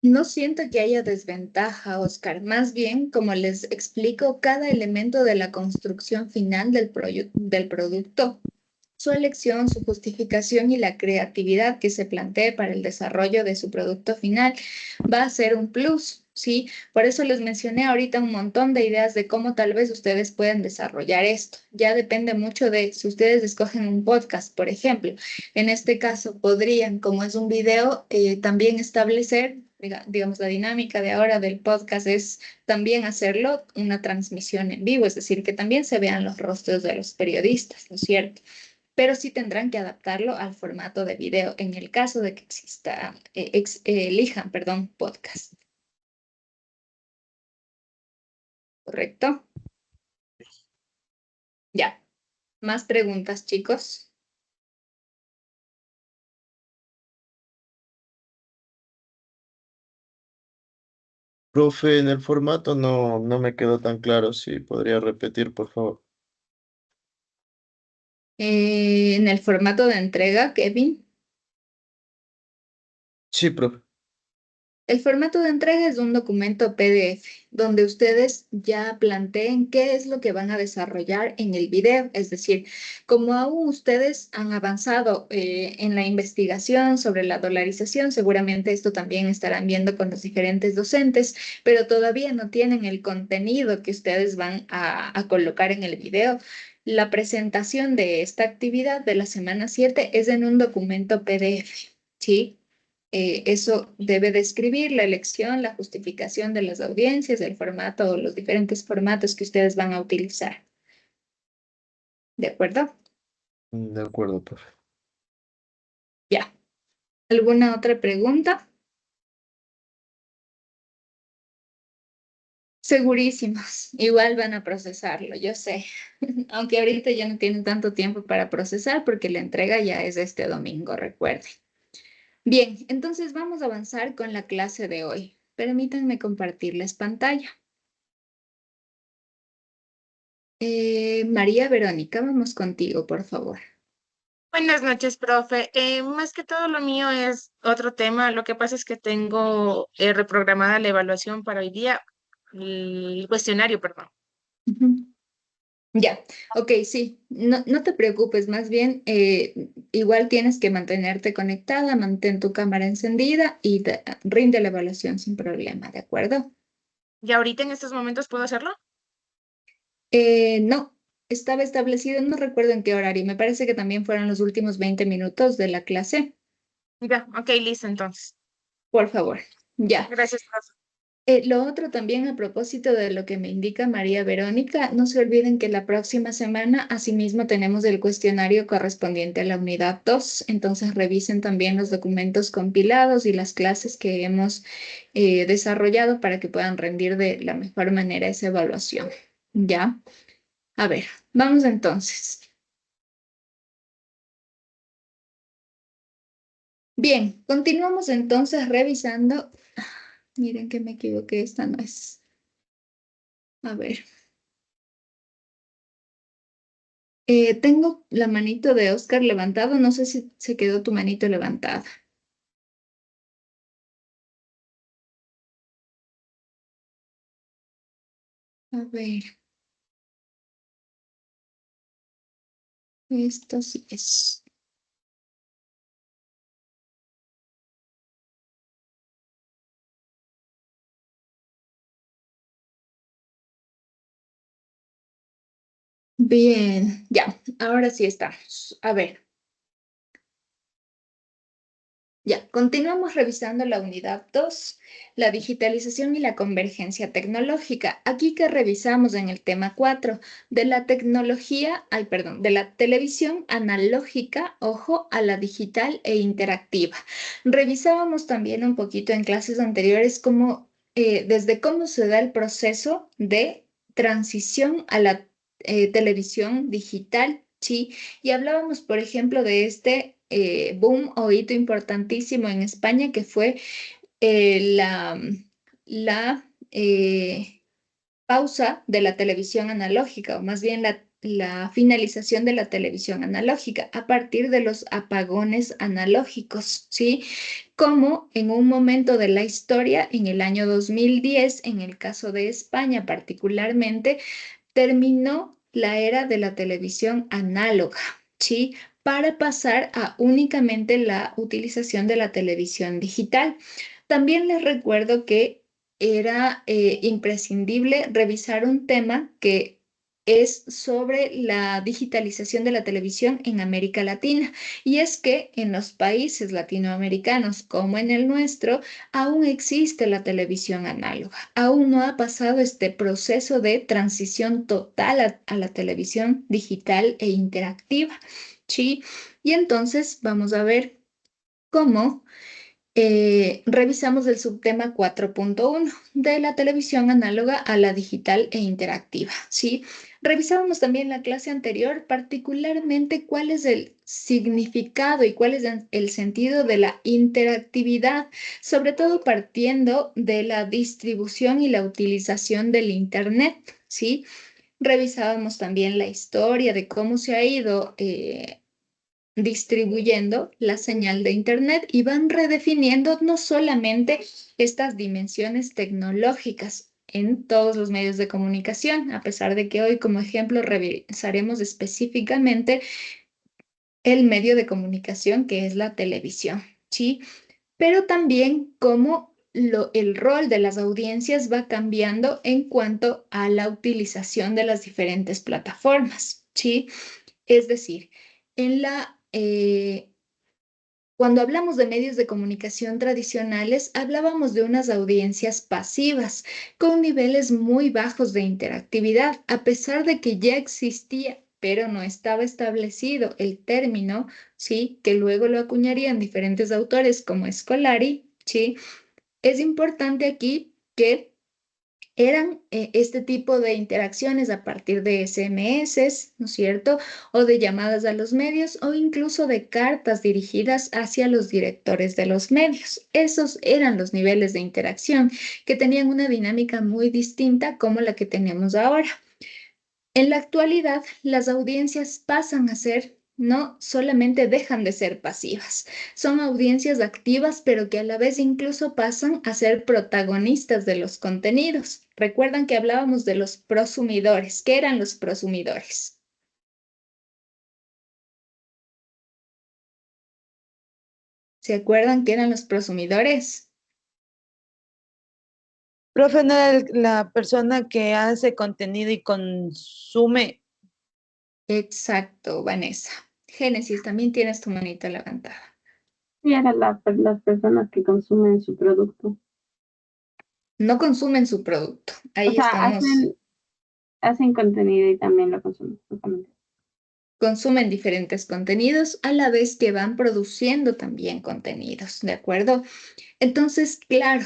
No siento que haya desventaja, Oscar. Más bien, como les explico, cada elemento de la construcción final del producto, su elección, su justificación y la creatividad que se plantee para el desarrollo de su producto final va a ser un plus, ¿sí? Por eso les mencioné ahorita un montón de ideas de cómo tal vez ustedes pueden desarrollar esto. Ya depende mucho de si ustedes escogen un podcast, por ejemplo. En este caso, podrían, como es un video, también establecer, digamos, la dinámica de ahora del podcast es también hacerlo una transmisión en vivo, es decir, que también se vean los rostros de los periodistas, ¿no es cierto? Pero sí tendrán que adaptarlo al formato de video en el caso de que exista, elijan, perdón, podcast. ¿Correcto? Ya. ¿Más preguntas, chicos? Profe, en el formato no me quedó tan claro. Si podría repetir, por favor. En el formato de entrega, Kevin. Sí, profe. El formato de entrega es un documento PDF donde ustedes ya planteen qué es lo que van a desarrollar en el video. Es decir, como aún ustedes han avanzado en la investigación sobre la dolarización, seguramente esto también estarán viendo con los diferentes docentes, pero todavía no tienen el contenido que ustedes van a colocar en el video. La presentación de esta actividad de la semana 7 es en un documento PDF, ¿sí? Eso debe describir la elección, la justificación de las audiencias, el formato o los diferentes formatos que ustedes van a utilizar. ¿De acuerdo? De acuerdo, profe. Ya. ¿Alguna otra pregunta? Segurísimos. Igual van a procesarlo, yo sé. Aunque ahorita ya no tienen tanto tiempo para procesar porque la entrega ya es este domingo, recuerden. Bien, entonces vamos a avanzar con la clase de hoy. Permítanme compartirles pantalla. María Verónica, vamos contigo, por favor. Buenas noches, profe. Más que todo lo mío es otro tema. Lo que pasa es que tengo reprogramada la evaluación para hoy día, el cuestionario, perdón. Ujú. Ya, ok, sí, no te preocupes, más bien igual tienes que mantenerte conectada, mantén tu cámara encendida y rinde la evaluación sin problema, ¿de acuerdo? ¿Y ahorita en estos momentos puedo hacerlo? No, estaba establecido, no recuerdo en qué horario, me parece que también fueron los últimos 20 minutos de la clase, Ya, ok, listo entonces. por favor, ya. Gracias, profe. Lo otro también a propósito de lo que me indica María Verónica, no se olviden que la próxima semana asimismo tenemos el cuestionario correspondiente a la unidad 2, entonces revisen también los documentos compilados y las clases que hemos desarrollado para que puedan rendir de la mejor manera esa evaluación. ¿Ya? A ver, vamos entonces. Bien, continuamos entonces revisando. Miren que me equivoqué, esta no es. A ver. Tengo la manito de Oscar levantado, no sé si se quedó tu manito levantada. A ver. Esto sí es. Bien, ya, ahora sí estamos. A ver. Ya, continuamos revisando la unidad 2, la digitalización y la convergencia tecnológica. Aquí que revisamos en el tema 4 de la tecnología, perdón, de la televisión analógica, ojo, a la digital e interactiva. Revisábamos también un poquito en clases anteriores desde cómo se da el proceso de transición a la televisión digital, ¿sí? Y hablábamos, por ejemplo, de este boom o hito importantísimo en España que fue la pausa de la televisión analógica, o más bien la finalización de la televisión analógica a partir de los apagones analógicos, ¿sí? Como en un momento de la historia, en el año 2010, en el caso de España particularmente, terminó la era de la televisión análoga, ¿sí? Para pasar a únicamente la utilización de la televisión digital. También les recuerdo que era imprescindible revisar un tema que es sobre la digitalización de la televisión en América Latina. Y es que en los países latinoamericanos, como en el nuestro, aún existe la televisión análoga. Aún no ha pasado este proceso de transición total a la televisión digital e interactiva, ¿sí? Y entonces vamos a ver cómo revisamos el subtema 4.1 de la televisión análoga a la digital e interactiva, ¿sí? Revisábamos también la clase anterior, particularmente cuál es el significado y cuál es el sentido de la interactividad, sobre todo partiendo de la distribución y la utilización del Internet, ¿sí? Revisábamos también la historia de cómo se ha ido distribuyendo la señal de Internet y van redefiniendo no solamente estas dimensiones tecnológicas en todos los medios de comunicación, a pesar de que hoy como ejemplo revisaremos específicamente el medio de comunicación que es la televisión, ¿sí? Pero también cómo el rol de las audiencias va cambiando en cuanto a la utilización de las diferentes plataformas, ¿sí? Es decir, cuando hablamos de medios de comunicación tradicionales, hablábamos de unas audiencias pasivas, con niveles muy bajos de interactividad, a pesar de que ya existía, pero no estaba establecido el término, ¿sí? Que luego lo acuñarían diferentes autores como Scolari, ¿sí? Es importante aquí que eran este tipo de interacciones a partir de SMS, ¿no es cierto? O de llamadas a los medios o incluso de cartas dirigidas hacia los directores de los medios. Esos eran los niveles de interacción que tenían una dinámica muy distinta como la que tenemos ahora. En la actualidad, las audiencias pasan a ser, no solamente dejan de ser pasivas, son audiencias activas, pero que a la vez incluso pasan a ser protagonistas de los contenidos. Recuerdan que hablábamos de los prosumidores. ¿Qué eran los prosumidores? ¿Se acuerdan qué eran los prosumidores? Profe, ¿no era la persona que hace contenido y consume? Exacto, Vanessa. Génesis, también tienes tu manita levantada. Sí, eran las personas que consumen su producto. No consumen su producto. Ahí O sea, estamos. hacen contenido y también lo consumen, justamente. Consumen diferentes contenidos a la vez que van produciendo también contenidos, ¿de acuerdo? Entonces, claro,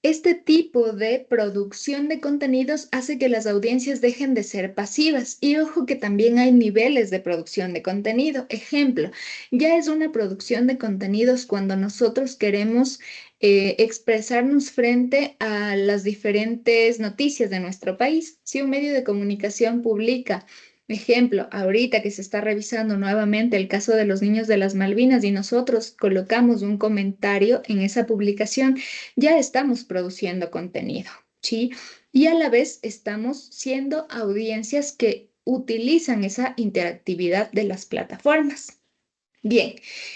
este tipo de producción de contenidos hace que las audiencias dejen de ser pasivas. Y ojo que también hay niveles de producción de contenido. Ejemplo, ya es una producción de contenidos cuando nosotros queremos expresarnos frente a las diferentes noticias de nuestro país. Si un medio de comunicación publica ejemplo, ahorita que se está revisando nuevamente el caso de los niños de las Malvinas y nosotros colocamos un comentario en esa publicación, ya estamos produciendo contenido, ¿sí? y a la vez estamos siendo audiencias que utilizan esa interactividad de las plataformas. Bien,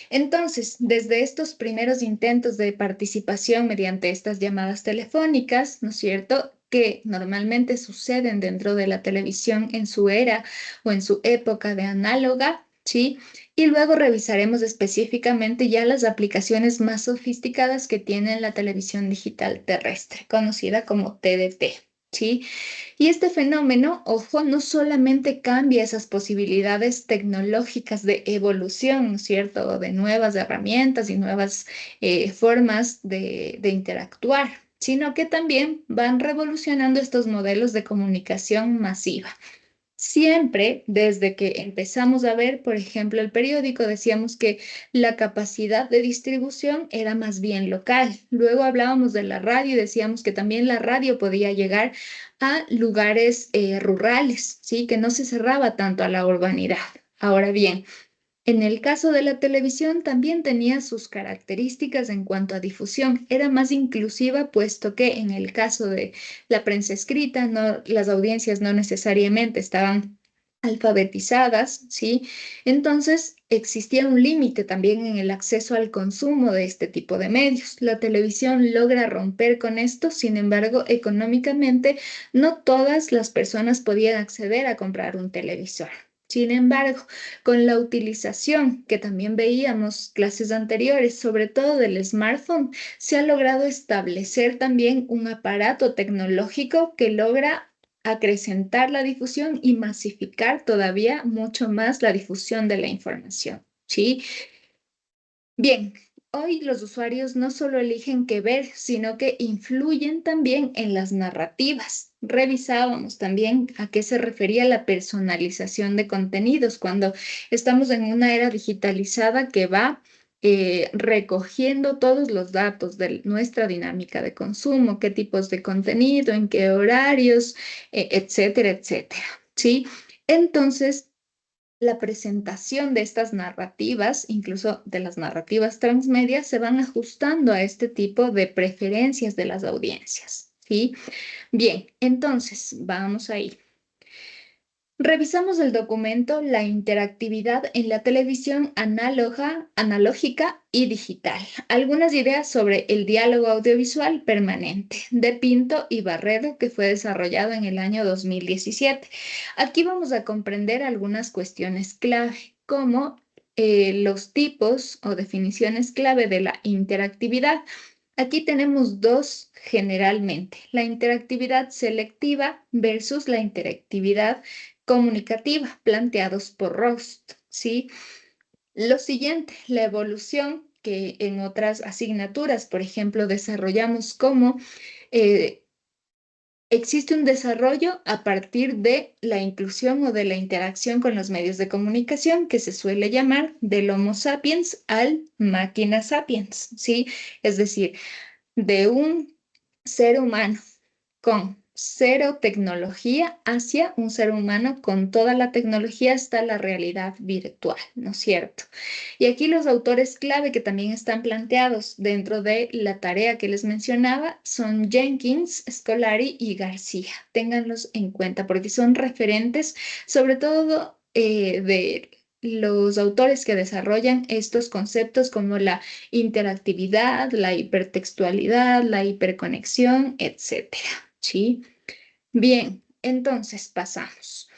entonces, desde estos primeros intentos de participación mediante estas llamadas telefónicas, ¿no es cierto?, que normalmente suceden dentro de la televisión en su era o en su época de análoga, ¿sí? Y luego revisaremos específicamente ya las aplicaciones más sofisticadas que tiene la televisión digital terrestre, conocida como TDT, ¿sí? Y este fenómeno, ojo, no solamente cambia esas posibilidades tecnológicas de evolución, ¿no es cierto?, de nuevas herramientas y nuevas formas de interactuar, sino que también van revolucionando estos modelos de comunicación masiva. Siempre, desde que empezamos a ver, por ejemplo, el periódico, decíamos que la capacidad de distribución era más bien local. Luego hablábamos de la radio y decíamos que también la radio podía llegar a lugares rurales, ¿sí? Que no se cerraba tanto a la urbanidad. Ahora bien, en el caso de la televisión también tenía sus características en cuanto a difusión. Era más inclusiva, puesto que en el caso de la prensa escrita, las audiencias no necesariamente estaban alfabetizadas, ¿sí? Entonces existía un límite también en el acceso al consumo de este tipo de medios. La televisión logra romper con esto, sin embargo, económicamente no todas las personas podían acceder a comprar un televisor. Sin embargo, con la utilización que también veíamos clases anteriores, sobre todo del smartphone, se ha logrado establecer también un aparato tecnológico que logra acrecentar la difusión y masificar todavía mucho más la difusión de la información, ¿sí? Bien, hoy los usuarios no solo eligen qué ver, sino que influyen también en las narrativas. Revisábamos también a qué se refería la personalización de contenidos cuando estamos en una era digitalizada que va recogiendo todos los datos de nuestra dinámica de consumo, qué tipos de contenido, en qué horarios, etcétera, etcétera. ¿Sí? Entonces, la presentación de estas narrativas, incluso de las narrativas transmedia, se van ajustando a este tipo de preferencias de las audiencias, ¿sí? Bien, entonces, vamos ahí. Revisamos el documento La interactividad en la televisión analógica y digital. Algunas ideas sobre el diálogo audiovisual permanente de Pinto y Barredo, que fue desarrollado en el año 2017. Aquí vamos a comprender algunas cuestiones clave, como los tipos o definiciones clave de la interactividad. Aquí tenemos dos generalmente, la interactividad selectiva versus la interactividad comunicativa, planteados por Rost, ¿sí? Lo siguiente, la evolución que en otras asignaturas, por ejemplo, desarrollamos como existe un desarrollo a partir de la inclusión o de la interacción con los medios de comunicación que se suele llamar del Homo sapiens al máquina sapiens, ¿sí? Es decir, de un ser humano con cero tecnología hacia un ser humano con toda la tecnología hasta la realidad virtual, ¿no es cierto? Y aquí los autores clave que también están planteados dentro de la tarea que les mencionaba son Jenkins, Scolari y García. Ténganlos en cuenta porque son referentes sobre todo de los autores que desarrollan estos conceptos como la interactividad, la hipertextualidad, la hiperconexión, etcétera. ¿Sí? Bien, entonces pasamos.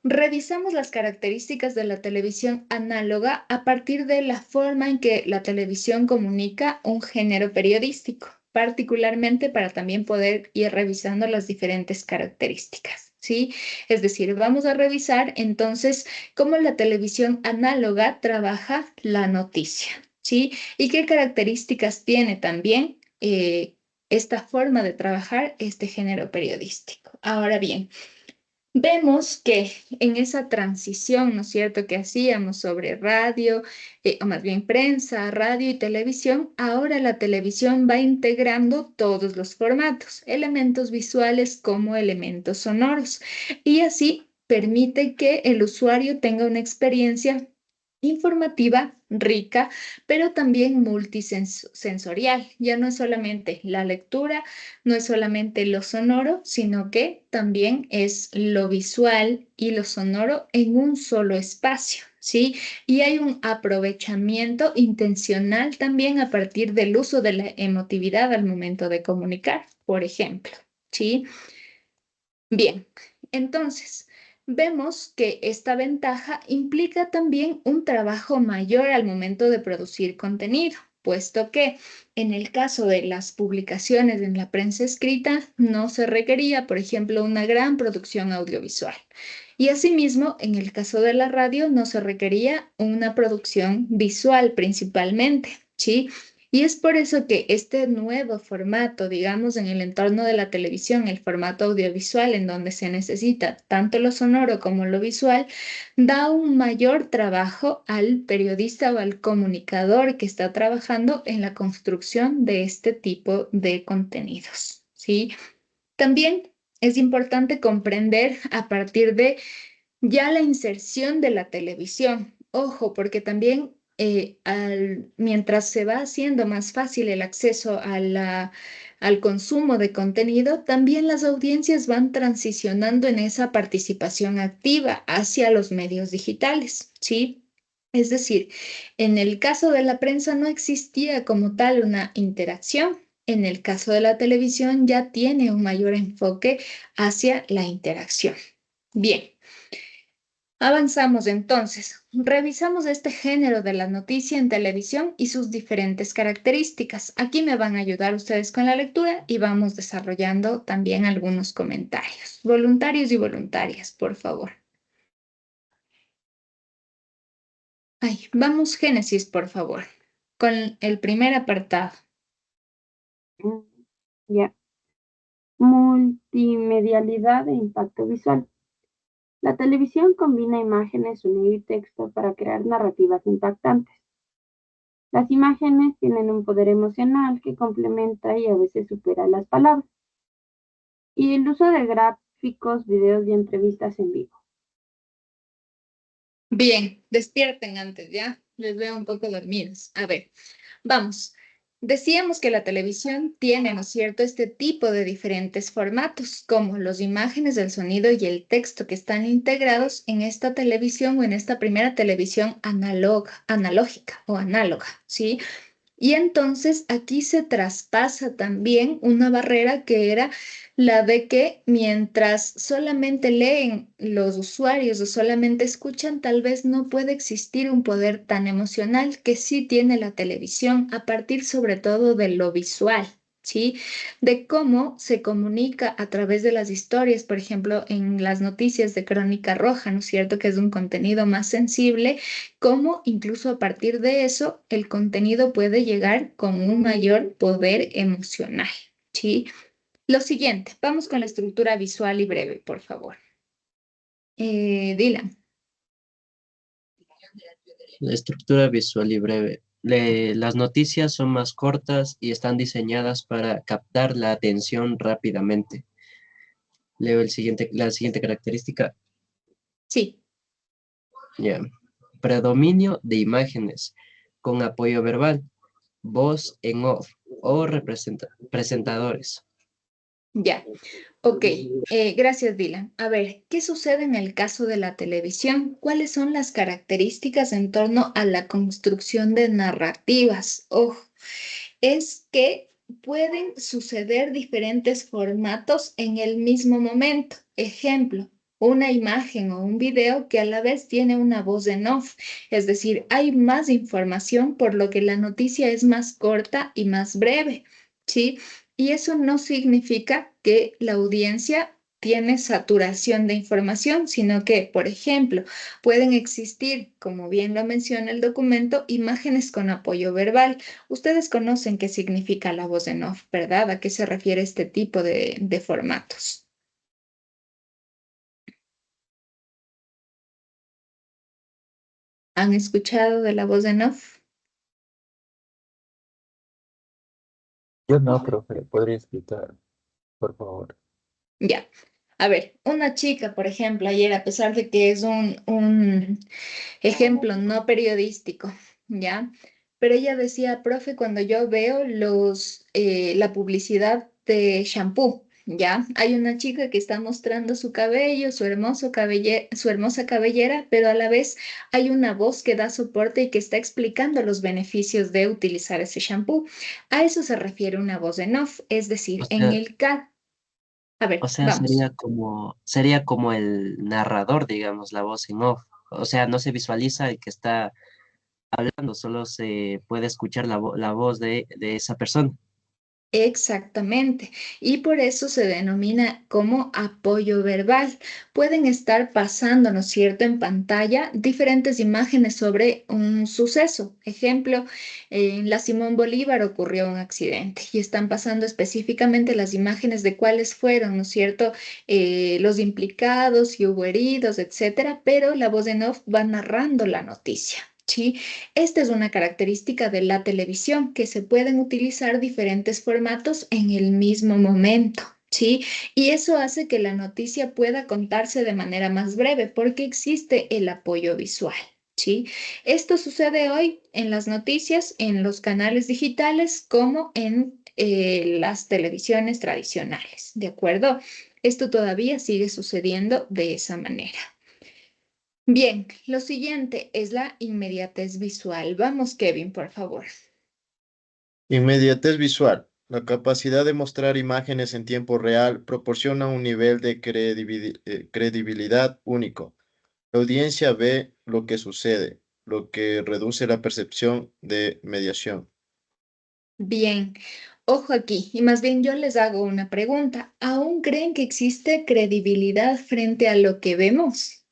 Revisamos las características de la televisión análoga a partir de la forma en que la televisión comunica un género periodístico, particularmente para también poder ir revisando las diferentes características, ¿sí? Es decir, vamos a revisar entonces cómo la televisión análoga trabaja la noticia, ¿sí? Y qué características tiene también esta forma de trabajar este género periodístico. Ahora bien, vemos que en esa transición, ¿no es cierto?, que hacíamos sobre radio, o más bien prensa, radio y televisión, ahora la televisión va integrando todos los formatos, elementos visuales como elementos sonoros, y así permite que el usuario tenga una experiencia informativa, rica, pero también multisensorial. Ya no es solamente la lectura, no es solamente lo sonoro, sino que también es lo visual y lo sonoro en un solo espacio, ¿sí? Y hay un aprovechamiento intencional también a partir del uso de la emotividad al momento de comunicar, por ejemplo, ¿sí? Bien, entonces vemos que esta ventaja implica también un trabajo mayor al momento de producir contenido, puesto que en el caso de las publicaciones en la prensa escrita no se requería, por ejemplo, una gran producción audiovisual. Y asimismo, en el caso de la radio no se requería una producción visual principalmente, ¿sí? Y es por eso que este nuevo formato, digamos, en el entorno de la televisión, el formato audiovisual, en donde se necesita tanto lo sonoro como lo visual, da un mayor trabajo al periodista o al comunicador que está trabajando en la construcción de este tipo de contenidos, ¿sí? También es importante comprender a partir de ya la inserción de la televisión. Ojo, porque también mientras se va haciendo más fácil el acceso al consumo de contenido, también las audiencias van transicionando en esa participación activa hacia los medios digitales, ¿sí? Es decir, en el caso de la prensa no existía como tal una interacción. En el caso de la televisión ya tiene un mayor enfoque hacia la interacción. Bien. Avanzamos entonces. Revisamos este género de la noticia en televisión y sus diferentes características. Aquí me van a ayudar ustedes con la lectura y vamos desarrollando también algunos comentarios. Voluntarios y voluntarias, por favor. Ay, vamos Génesis, por favor, con el primer apartado. Ya. Multimedialidad e impacto visual. La televisión combina imágenes, sonido y texto para crear narrativas impactantes. Las imágenes tienen un poder emocional que complementa y a veces supera las palabras. Y el uso de gráficos, videos y entrevistas en vivo. Bien, despierten antes, ¿ya? Les veo un poco dormidos. A ver, vamos. Decíamos que la televisión tiene, ¿no es cierto?, este tipo de diferentes formatos, como las imágenes, el sonido y el texto que están integrados en esta televisión o en esta primera televisión analógica o análoga, ¿sí? Y entonces aquí se traspasa también una barrera que era la de que mientras solamente leen los usuarios o solamente escuchan, tal vez no puede existir un poder tan emocional que sí tiene la televisión a partir sobre todo de lo visual. ¿Sí? De cómo se comunica a través de las historias, por ejemplo, en las noticias de Crónica Roja, ¿no es cierto? Que es un contenido más sensible, cómo incluso a partir de eso el contenido puede llegar con un mayor poder emocional, ¿sí? Lo siguiente, vamos con la estructura visual y breve, por favor. Dylan. La estructura visual y breve. Las noticias son más cortas y están diseñadas para captar la atención rápidamente. Leo la siguiente característica. Sí. Ya. Predominio de imágenes con apoyo verbal, voz en off o presentadores. Ya, ok. Gracias, Dylan. A ver, ¿qué sucede en el caso de la televisión? ¿Cuáles son las características en torno a la construcción de narrativas? Ojo, es que pueden suceder diferentes formatos en el mismo momento. Ejemplo, una imagen o un video que a la vez tiene una voz en off, es decir, hay más información por lo que la noticia es más corta y más breve, ¿sí? Y eso no significa que la audiencia tiene saturación de información, sino que, por ejemplo, pueden existir, como bien lo menciona el documento, imágenes con apoyo verbal. Ustedes conocen qué significa la voz en off, ¿verdad? ¿A qué se refiere este tipo de formatos? ¿Han escuchado de la voz en off? Yo no, profe, podría explicar, por favor. Ya. A ver, una chica, por ejemplo, ayer, a pesar de que es un ejemplo no periodístico, ¿ya? Pero ella decía, profe, cuando yo veo la publicidad de shampoo, ¿ya? Hay una chica que está mostrando su cabello, su hermosa cabellera, pero a la vez hay una voz que da soporte y que está explicando los beneficios de utilizar ese shampoo. A eso se refiere una voz en off, es O decir, en sea, el caso... A o ver, sea, vamos. sería como el narrador, digamos, la voz en off. O sea, no se visualiza el que está hablando, solo se puede escuchar la voz de esa persona. Exactamente, y por eso se denomina como apoyo verbal. Pueden estar pasando, ¿no es cierto?, en pantalla diferentes imágenes sobre un suceso. Ejemplo, en la Simón Bolívar ocurrió un accidente y están pasando específicamente las imágenes de cuáles fueron, ¿no es cierto?, los implicados, si hubo heridos, etcétera, pero la voz en off va narrando la noticia. ¿Sí? Esta es una característica de la televisión, que se pueden utilizar diferentes formatos en el mismo momento, ¿sí? Y eso hace que la noticia pueda contarse de manera más breve porque existe el apoyo visual, ¿sí? Esto sucede hoy en las noticias, en los canales digitales, como en las televisiones tradicionales, ¿de acuerdo? Esto todavía sigue sucediendo de esa manera. Bien, lo siguiente es la inmediatez visual. Vamos, Kevin, por favor. Inmediatez visual. La capacidad de mostrar imágenes en tiempo real proporciona un nivel de credibilidad único. La audiencia ve lo que sucede, lo que reduce la percepción de mediación. Bien, ojo aquí, y más bien yo les hago una pregunta. ¿Aún creen que existe credibilidad frente a lo que vemos?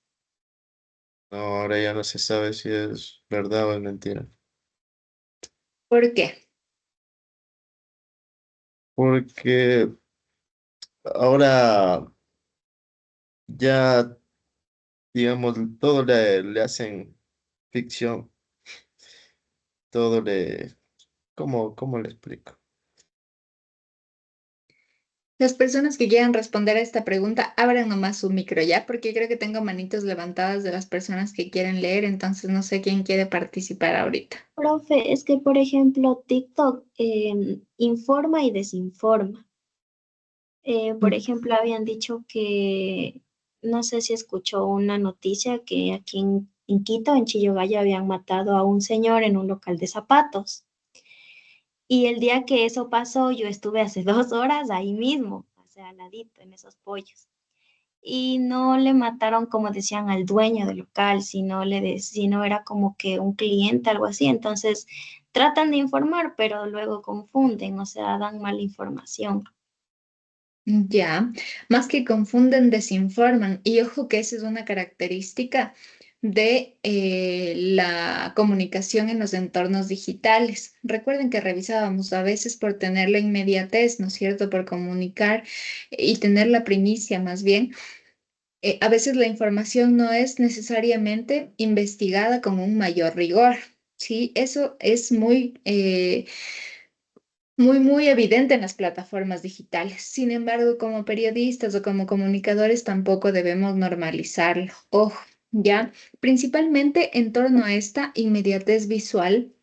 No, ahora ya no se sabe si es verdad o es mentira. ¿Por qué? Porque ahora ya, digamos, todo le hacen ficción, todo le... ¿cómo le explico? Las personas que quieran responder a esta pregunta, abran nomás su micro ya, porque creo que tengo manitos levantadas de las personas que quieren leer, entonces no sé quién quiere participar ahorita. Profe, es que por ejemplo TikTok informa y desinforma. Por ejemplo, habían dicho que, no sé si escuchó una noticia que aquí en Quito, en Chillogaya, habían matado a un señor en un local de zapatos. Y el día que eso pasó, yo estuve hace 2 horas ahí mismo, o sea, al ladito, en esos pollos. Y no le mataron, como decían, al dueño del local, sino era como que un cliente, algo así. Entonces, tratan de informar, pero luego confunden, o sea, dan mala información. Ya, más que confunden, desinforman. Y ojo que esa es una característica de la comunicación en los entornos digitales. Recuerden que revisábamos a veces por tener la inmediatez, ¿no es cierto? Por comunicar y tener la primicia más bien. A veces la información no es necesariamente investigada con un mayor rigor. Sí, eso es muy evidente en las plataformas digitales. Sin embargo, como periodistas o como comunicadores tampoco debemos normalizarlo. Ojo, ¿ya? Principalmente en torno a esta inmediatez visual.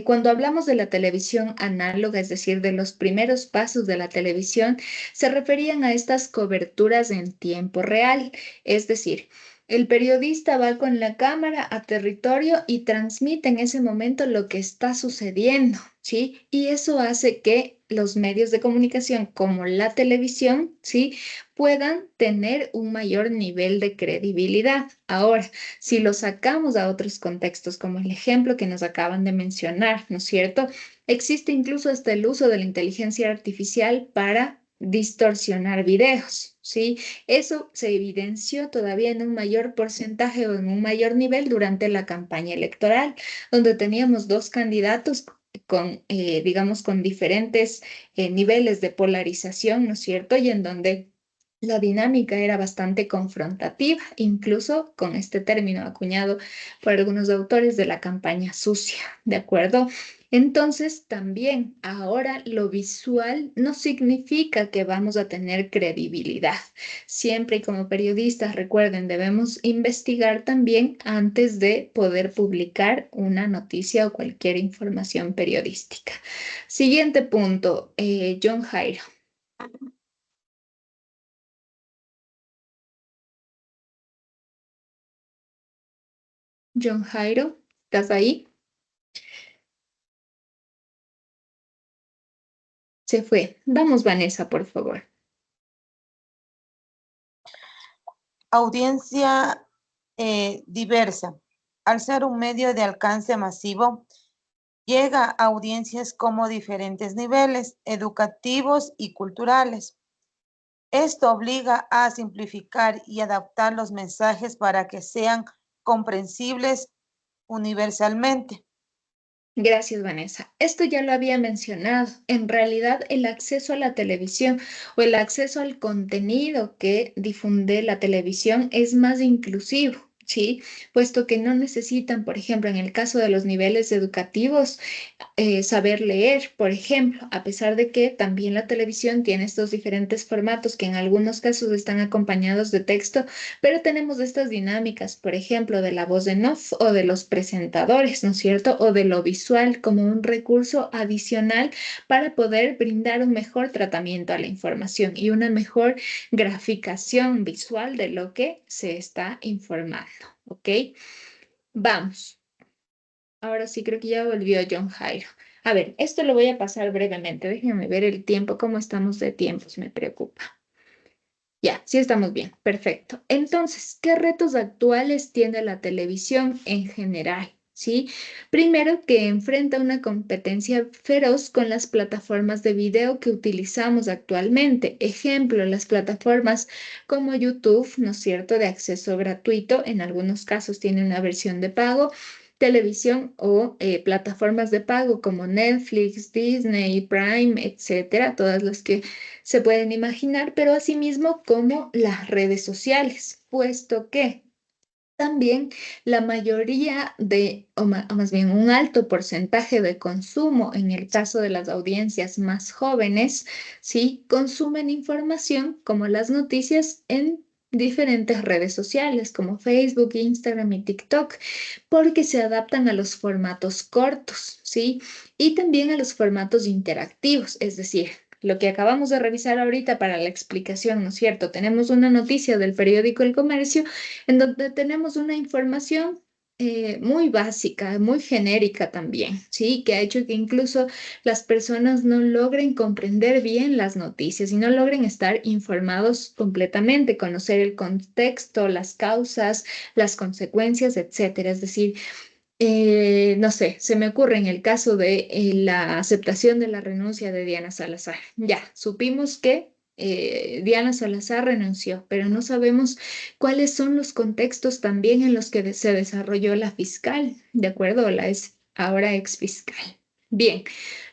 Cuando hablamos de la televisión análoga, es decir, de los primeros pasos de la televisión, se referían a estas coberturas en tiempo real, es decir, el periodista va con la cámara a territorio y transmite en ese momento lo que está sucediendo, ¿sí? Y eso hace que los medios de comunicación como la televisión, ¿sí?, puedan tener un mayor nivel de credibilidad. Ahora, si lo sacamos a otros contextos, como el ejemplo que nos acaban de mencionar, ¿no es cierto? Existe incluso hasta el uso de la inteligencia artificial para distorsionar videos, ¿sí? Eso se evidenció todavía en un mayor porcentaje o en un mayor nivel durante la campaña electoral, donde teníamos dos candidatos con, digamos, con diferentes niveles de polarización, ¿no es cierto? Y en donde la dinámica era bastante confrontativa, incluso con este término acuñado por algunos autores de la campaña sucia, ¿de acuerdo? Entonces, también ahora lo visual no significa que vamos a tener credibilidad. Siempre y como periodistas, recuerden, debemos investigar también antes de poder publicar una noticia o cualquier información periodística. Siguiente punto, John Jairo. John Jairo, ¿estás ahí? Se fue. Vamos, Vanessa, por favor. Audiencia diversa. Al ser un medio de alcance masivo, llega a audiencias como diferentes niveles educativos y culturales. Esto obliga a simplificar y adaptar los mensajes para que sean comprensibles universalmente. Gracias, Vanessa. Esto ya lo había mencionado. En realidad, el acceso a la televisión o el acceso al contenido que difunde la televisión es más inclusivo, ¿sí? Puesto que no necesitan, por ejemplo, en el caso de los niveles educativos, saber leer, por ejemplo, a pesar de que también la televisión tiene estos diferentes formatos que en algunos casos están acompañados de texto, pero tenemos estas dinámicas, por ejemplo, de la voz en off o de los presentadores, ¿no es cierto? O de lo visual como un recurso adicional para poder brindar un mejor tratamiento a la información y una mejor graficación visual de lo que se está informando, ¿ok? Vamos. Ahora sí creo que ya volvió John Jairo. A ver, esto lo voy a pasar brevemente. Déjenme ver el tiempo, cómo estamos de tiempos, me preocupa. Ya, sí estamos bien, perfecto. Entonces, ¿qué retos actuales tiene la televisión en general? ¿Sí? Primero, que enfrenta una competencia feroz con las plataformas de video que utilizamos actualmente. Ejemplo, las plataformas como YouTube, ¿no es cierto?, de acceso gratuito, en algunos casos tiene una versión de pago, televisión o plataformas de pago como Netflix, Disney, Prime, etcétera, todas las que se pueden imaginar, pero asimismo como las redes sociales, puesto que también la mayoría o más bien un alto porcentaje de consumo en el caso de las audiencias más jóvenes, ¿sí? Consumen información como las noticias en diferentes redes sociales como Facebook, Instagram y TikTok, porque se adaptan a los formatos cortos, ¿sí? Y también a los formatos interactivos, es decir, lo que acabamos de revisar ahorita para la explicación, ¿no es cierto? Tenemos una noticia del periódico El Comercio en donde tenemos una información muy básica, muy genérica también, ¿sí? Que ha hecho que incluso las personas no logren comprender bien las noticias y no logren estar informados completamente, conocer el contexto, las causas, las consecuencias, etcétera. Es decir, no sé, se me ocurre en el caso de la aceptación de la renuncia de Diana Salazar. Ya, supimos que Diana Salazar renunció, pero no sabemos cuáles son los contextos también en los que se desarrolló la fiscal, ¿de acuerdo? La es ahora ex fiscal. Bien,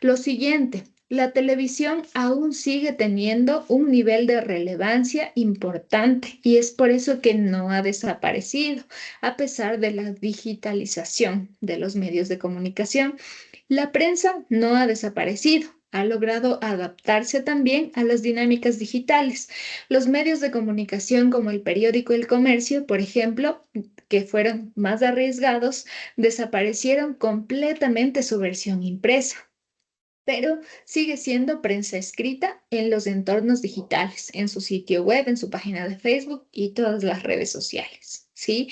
lo siguiente. La televisión aún sigue teniendo un nivel de relevancia importante y es por eso que no ha desaparecido a pesar de la digitalización de los medios de comunicación. La prensa no ha desaparecido, ha logrado adaptarse también a las dinámicas digitales. Los medios de comunicación como el periódico El Comercio, por ejemplo, que fueron más arriesgados, desaparecieron completamente su versión impresa, pero sigue siendo prensa escrita en los entornos digitales, en su sitio web, en su página de Facebook y todas las redes sociales, ¿sí?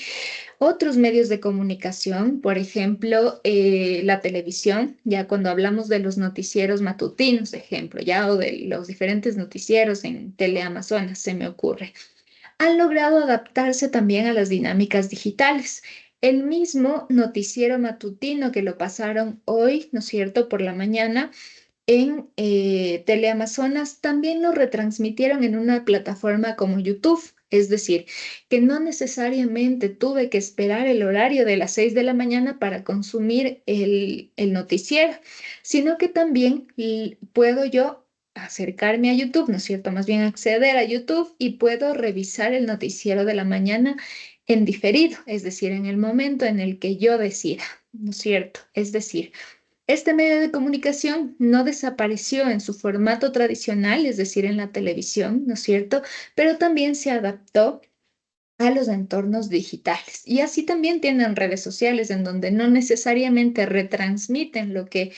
Otros medios de comunicación, por ejemplo, la televisión, ya cuando hablamos de los noticieros matutinos, ejemplo, ya o de los diferentes noticieros en Teleamazonas, se me ocurre, han logrado adaptarse también a las dinámicas digitales. El mismo noticiero matutino que lo pasaron hoy, ¿no es cierto?, por la mañana, en Teleamazonas también lo retransmitieron en una plataforma como YouTube. Es decir, que no necesariamente tuve que esperar el horario de las 6 de la mañana para consumir el noticiero, sino que también puedo yo acercarme a YouTube, ¿no es cierto? Más bien acceder a YouTube y puedo revisar el noticiero de la mañana en diferido, es decir, en el momento en el que yo decida, ¿no es cierto? Es decir, este medio de comunicación no desapareció en su formato tradicional, es decir, en la televisión, ¿no es cierto? Pero también se adaptó a los entornos digitales. Y así también tienen redes sociales en donde no necesariamente retransmiten lo que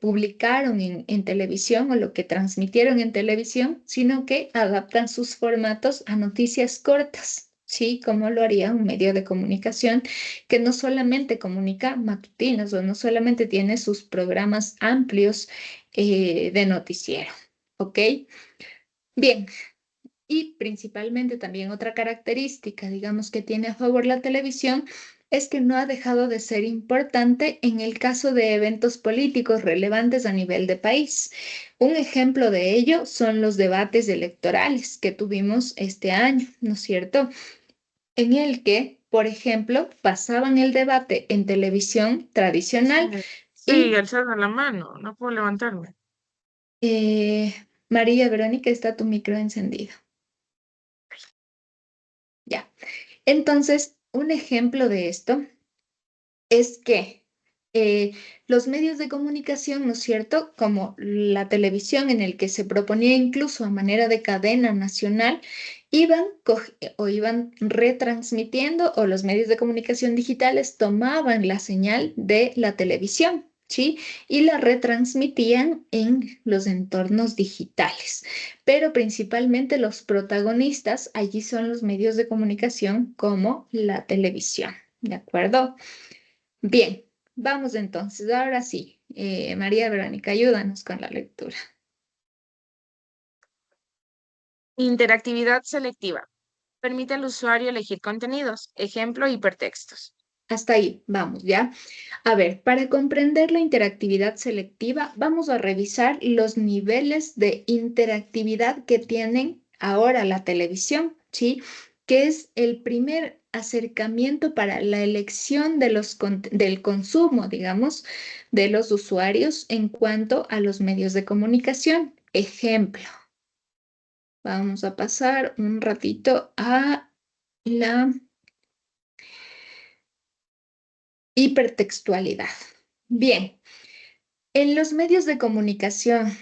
publicaron en televisión o lo que transmitieron en televisión, sino que adaptan sus formatos a noticias cortas. Sí, como lo haría un medio de comunicación que no solamente comunica matutinos o no solamente tiene sus programas amplios de noticiero. ¿Ok? Bien, y principalmente también otra característica, digamos, que tiene a favor la televisión es que no ha dejado de ser importante en el caso de eventos políticos relevantes a nivel de país. Un ejemplo de ello son los debates electorales que tuvimos este año, ¿no es cierto? En el que, por ejemplo, pasaban el debate en televisión tradicional Sí, y alzando la mano, no puedo levantarme. María Verónica, está tu micro encendido. Ya. Entonces, un ejemplo de esto es que los medios de comunicación, ¿no es cierto? Como la televisión, en el que se proponía incluso a manera de cadena nacional, iban retransmitiendo, o los medios de comunicación digitales tomaban la señal de la televisión, ¿sí? Y la retransmitían en los entornos digitales. Pero principalmente los protagonistas allí son los medios de comunicación como la televisión, ¿de acuerdo? Bien, vamos entonces, ahora sí. María Verónica, ayúdanos con la lectura. Interactividad selectiva. Permite al usuario elegir contenidos. Ejemplo, hipertextos. Hasta ahí, vamos, ¿ya? A ver, para comprender la interactividad selectiva, vamos a revisar los niveles de interactividad que tienen ahora la televisión, ¿sí? Que es el primer acercamiento para la elección de del consumo, digamos, de los usuarios en cuanto a los medios de comunicación. Ejemplo, vamos a pasar un ratito a la hipertextualidad. Bien, en los medios de comunicación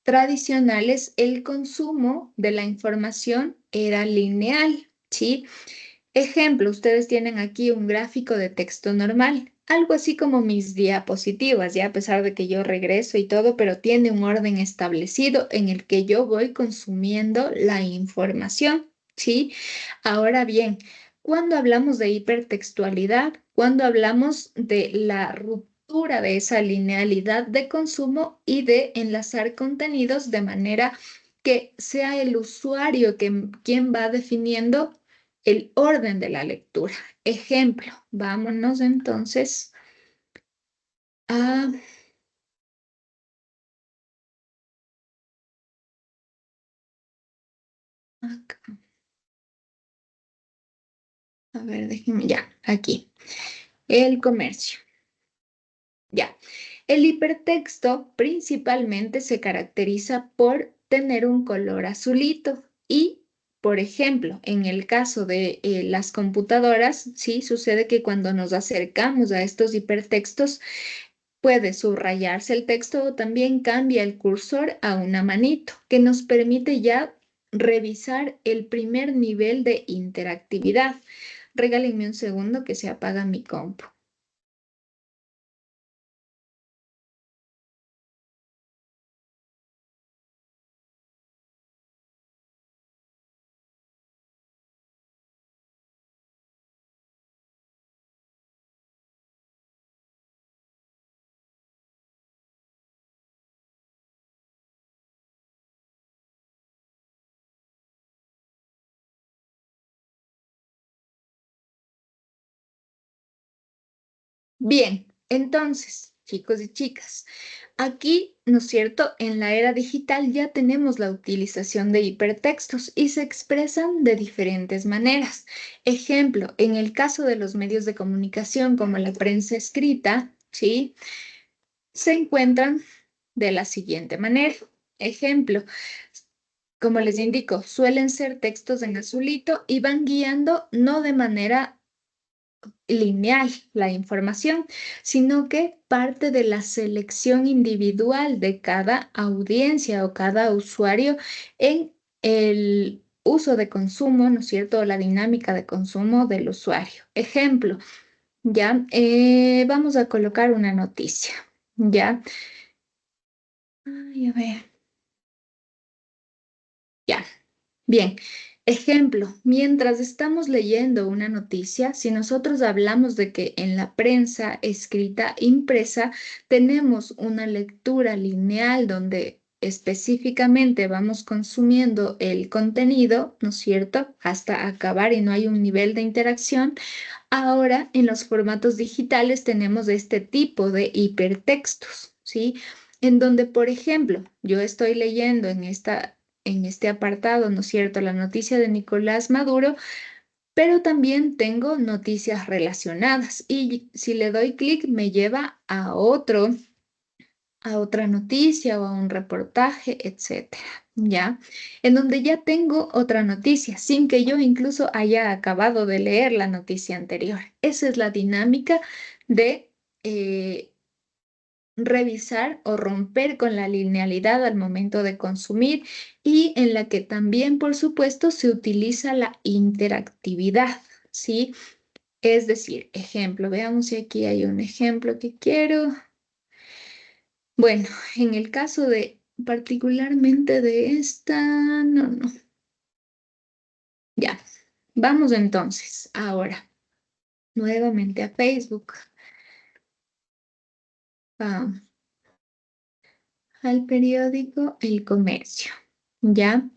tradicionales, el consumo de la información era lineal, ¿sí? Ejemplo, ustedes tienen aquí un gráfico de texto normal, algo así como mis diapositivas, ya a pesar de que yo regreso y todo, pero tiene un orden establecido en el que yo voy consumiendo la información, ¿sí? Ahora bien, cuando hablamos de hipertextualidad, cuando hablamos de la ruptura de esa linealidad de consumo y de enlazar contenidos de manera que sea el usuario quien va definiendo el orden de la lectura. Ejemplo, vámonos entonces a acá. A ver, déjenme ya, aquí. El comercio. Ya. El hipertexto principalmente se caracteriza por tener un color azulito y, por ejemplo, en el caso de las computadoras, sí, sucede que cuando nos acercamos a estos hipertextos, puede subrayarse el texto o también cambia el cursor a una manito, que nos permite ya revisar el primer nivel de interactividad. Regálenme un segundo que se apaga mi compu. Bien, entonces, chicos y chicas, aquí, ¿no es cierto? En la era digital ya tenemos la utilización de hipertextos y se expresan de diferentes maneras. Ejemplo, en el caso de los medios de comunicación como la prensa escrita, ¿sí? Se encuentran de la siguiente manera. Ejemplo, como les indico, suelen ser textos en azulito y van guiando no de manera lineal la información, sino que parte de la selección individual de cada audiencia o cada usuario en el uso de consumo, ¿no es cierto? La dinámica de consumo del usuario. Ejemplo, ya, vamos a colocar una noticia, ¿ya? Ay, a ver, ya. Bien, ejemplo, mientras estamos leyendo una noticia, si nosotros hablamos de que en la prensa escrita, impresa, tenemos una lectura lineal donde específicamente vamos consumiendo el contenido, ¿no es cierto? Hasta acabar y no hay un nivel de interacción. Ahora, en los formatos digitales tenemos este tipo de hipertextos, ¿sí? En donde, por ejemplo, yo estoy leyendo en este apartado, ¿no es cierto?, la noticia de Nicolás Maduro, pero también tengo noticias relacionadas y si le doy clic me lleva a otra noticia o a un reportaje, etcétera, ¿ya? En donde ya tengo otra noticia, sin que yo incluso haya acabado de leer la noticia anterior. Esa es la dinámica de revisar o romper con la linealidad al momento de consumir y en la que también, por supuesto, se utiliza la interactividad, ¿sí? Es decir, ejemplo, veamos si aquí hay un ejemplo que quiero. Bueno, en el caso de particularmente de esta, no. Ya, vamos entonces ahora nuevamente a Facebook. Vamos al periódico El Comercio, ¿ya?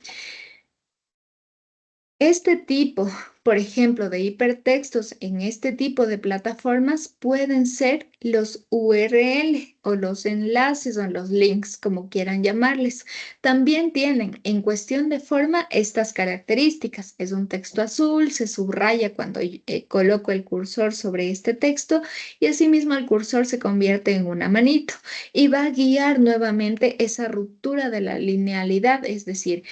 Este tipo, por ejemplo, de hipertextos en este tipo de plataformas pueden ser los URL o los enlaces o los links, como quieran llamarles. También tienen en cuestión de forma estas características. Es un texto azul, se subraya cuando coloco el cursor sobre este texto y asimismo el cursor se convierte en una manito y va a guiar nuevamente esa ruptura de la linealidad, es decir,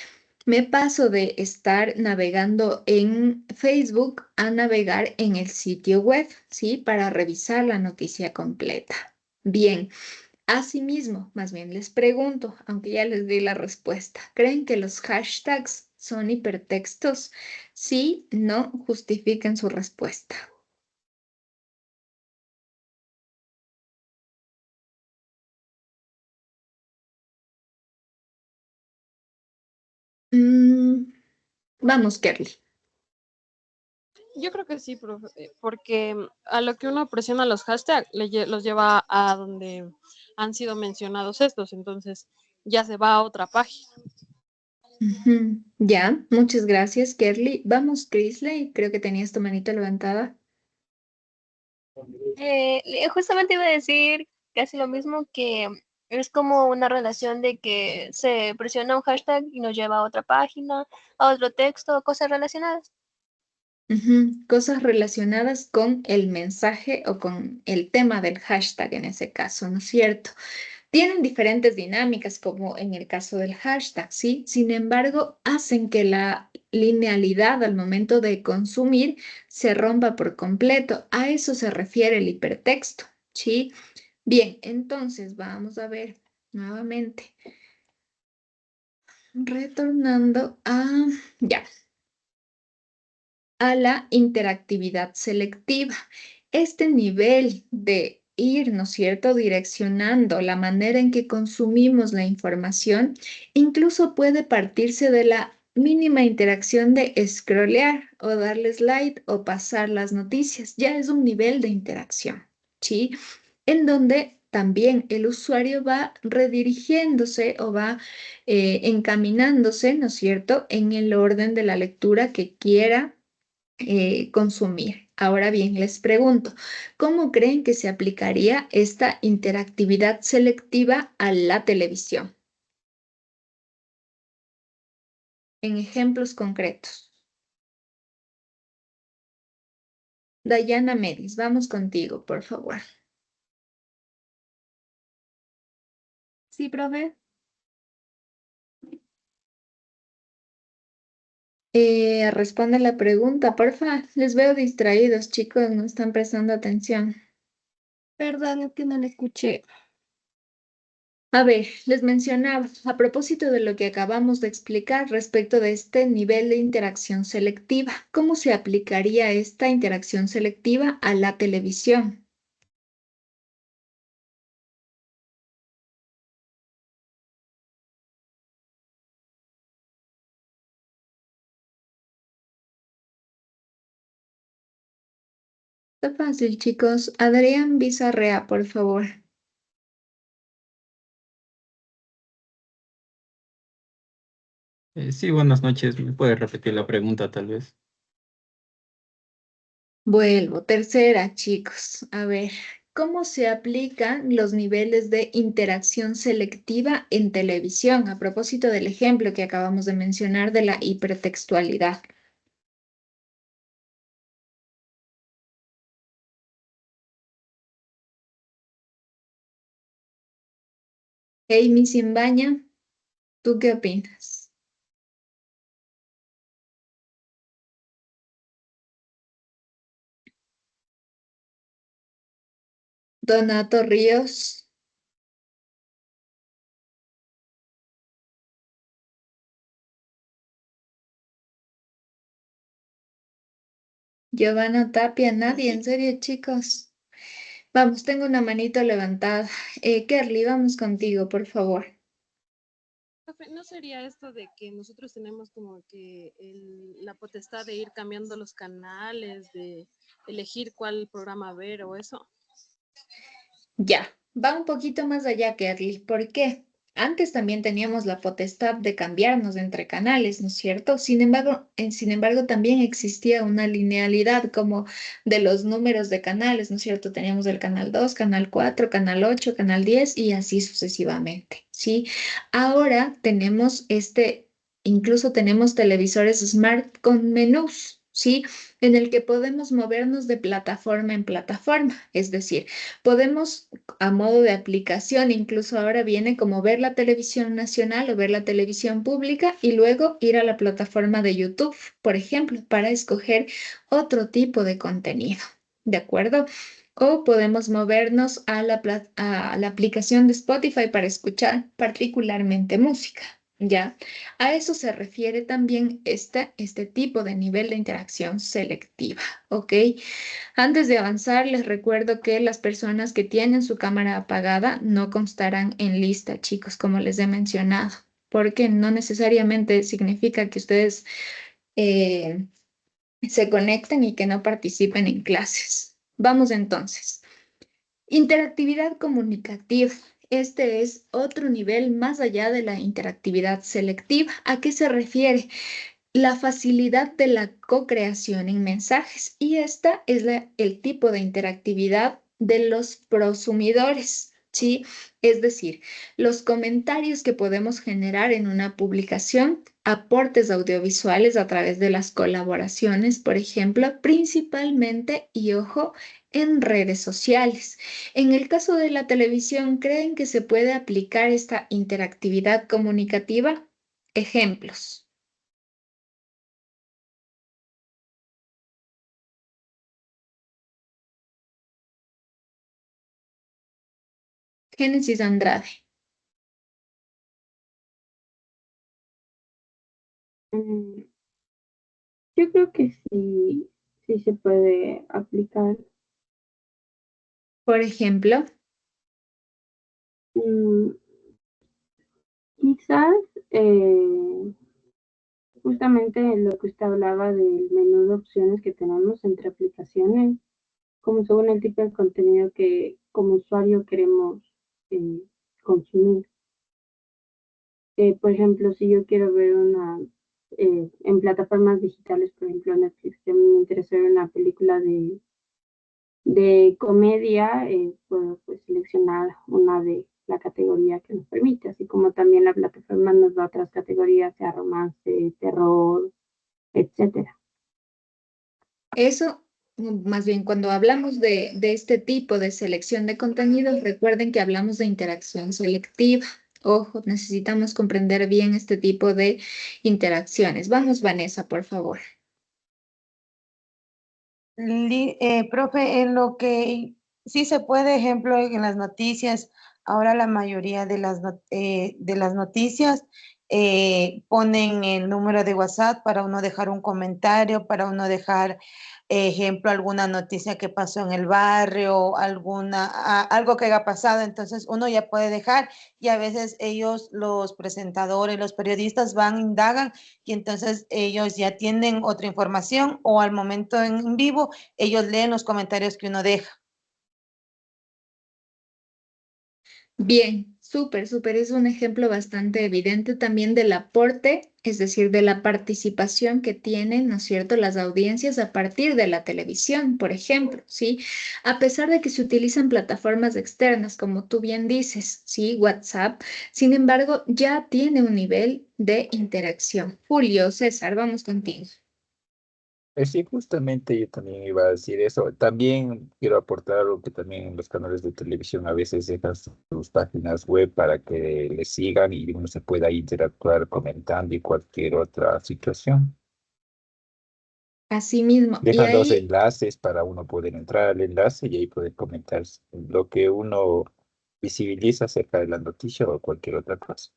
me paso de estar navegando en Facebook a navegar en el sitio web, ¿sí? Para revisar la noticia completa. Bien, asimismo, más bien les pregunto, aunque ya les di la respuesta, ¿creen que los hashtags son hipertextos? Sí, no, justifiquen su respuesta. Vamos, Kerly. Yo creo que sí, profe, porque a lo que uno presiona los hashtags los lleva a donde han sido mencionados estos, entonces ya se va a otra página. Ya, muchas gracias, Kerly. Vamos, Crisley, creo que tenías tu manita levantada. Justamente iba a decir casi lo mismo, que es como una relación de que se presiona un hashtag y nos lleva a otra página, a otro texto, cosas relacionadas. Cosas relacionadas con el mensaje o con el tema del hashtag en ese caso, ¿no es cierto? Tienen diferentes dinámicas como en el caso del hashtag, ¿sí? Sin embargo, hacen que la linealidad al momento de consumir se rompa por completo. A eso se refiere el hipertexto, ¿sí? Bien, entonces vamos a ver nuevamente. Retornando a la interactividad selectiva. Este nivel de ir, ¿no es cierto?, direccionando la manera en que consumimos la información, incluso puede partirse de la mínima interacción de scrollear o darle slide o pasar las noticias. Ya es un nivel de interacción, ¿sí? En donde también el usuario va redirigiéndose o va encaminándose, ¿no es cierto?, en el orden de la lectura que quiera consumir. Ahora bien, les pregunto, ¿cómo creen que se aplicaría esta interactividad selectiva a la televisión? En ejemplos concretos. Dayana Medis, vamos contigo, por favor. Sí, profe. Responde la pregunta, porfa. Les veo distraídos, chicos, no están prestando atención. Perdón, es que no le escuché. A ver, les mencionaba, a propósito de lo que acabamos de explicar respecto de este nivel de interacción selectiva, ¿cómo se aplicaría esta interacción selectiva a la televisión? Está fácil, chicos. Adrián Bizarrea, por favor. Sí, buenas noches. ¿Me puede repetir la pregunta, tal vez? Vuelvo, tercera, chicos. A ver, ¿cómo se aplican los niveles de interacción selectiva en televisión? A propósito del ejemplo que acabamos de mencionar de la hipertextualidad. Amy Simbaña, ¿tú qué opinas? Donato Ríos. Giovanna Tapia, nadie, en serio, chicos. Vamos, tengo una manito levantada. Kerly, vamos contigo, por favor. Profe, ¿no sería esto de que nosotros tenemos como que la potestad de ir cambiando los canales, de elegir cuál programa ver o eso? Ya, va un poquito más allá, Kerly. ¿Por qué? Antes también teníamos la potestad de cambiarnos entre canales, ¿no es cierto? Sin embargo, también existía una linealidad como de los números de canales, ¿no es cierto? Teníamos el canal 2, canal 4, canal 8, canal 10 y así sucesivamente, ¿sí? Ahora tenemos incluso tenemos televisores smart con menús, ¿sí? En el que podemos movernos de plataforma en plataforma, es decir, podemos a modo de aplicación, incluso ahora viene como ver la televisión nacional o ver la televisión pública y luego ir a la plataforma de YouTube, por ejemplo, para escoger otro tipo de contenido, ¿de acuerdo? O podemos movernos a la aplicación de Spotify para escuchar particularmente música. ¿Ya? A eso se refiere también este tipo de nivel de interacción selectiva, ¿ok? Antes de avanzar, les recuerdo que las personas que tienen su cámara apagada no constarán en lista, chicos, como les he mencionado, porque no necesariamente significa que ustedes eh, se conecten y que no participen en clases. Vamos entonces. Interactividad comunicativa. Este es otro nivel más allá de la interactividad selectiva. ¿A qué se refiere? La facilidad de la co-creación en mensajes. Y esta es el tipo de interactividad de los prosumidores, ¿sí? Es decir, los comentarios que podemos generar en una publicación, aportes audiovisuales a través de las colaboraciones, por ejemplo, principalmente, y ojo, en redes sociales. En el caso de la televisión, ¿creen que se puede aplicar esta interactividad comunicativa? Ejemplos. Génesis Andrade. Yo creo que sí, sí se puede aplicar. Por ejemplo, Quizás justamente lo que usted hablaba del menú de opciones que tenemos entre aplicaciones, como según el tipo de contenido que como usuario queremos eh, consumir. Por ejemplo, si yo quiero ver en plataformas digitales, por ejemplo Netflix, que me interesa ver una película de comedia, puedo pues, seleccionar una de la categoría que nos permite, así como también la plataforma nos da otras categorías, sea romance, terror, etcétera. eso, más bien cuando hablamos de este tipo de selección de contenidos, recuerden que hablamos de interacción selectiva. Ojo, necesitamos comprender bien este tipo de interacciones. Vamos, Vanessa, por favor. Profe, en lo que sí se puede, ejemplo, en las noticias, ahora la mayoría de de las noticias ponen el número de WhatsApp para uno dejar un comentario, para uno dejar, ejemplo, alguna noticia que pasó en el barrio, algo que haya pasado, entonces uno ya puede dejar y a veces ellos, los presentadores, los periodistas van, indagan y entonces ellos ya tienen otra información o al momento en vivo ellos leen los comentarios que uno deja. Bien, súper, súper. Es un ejemplo bastante evidente también del aporte, es decir, de la participación que tienen, ¿no es cierto?, las audiencias a partir de la televisión, por ejemplo, ¿sí? A pesar de que se utilizan plataformas externas, como tú bien dices, ¿sí? WhatsApp, sin embargo, ya tiene un nivel de interacción. Julio, César, vamos contigo. Sí, justamente yo también iba a decir eso. También quiero aportar algo que también en los canales de televisión a veces dejan sus páginas web para que les sigan y uno se pueda interactuar comentando y cualquier otra situación. Así mismo. Y Dejan los ahí enlaces para uno poder entrar al enlace y ahí poder comentar lo que uno visibiliza acerca de la noticia o cualquier otra cosa.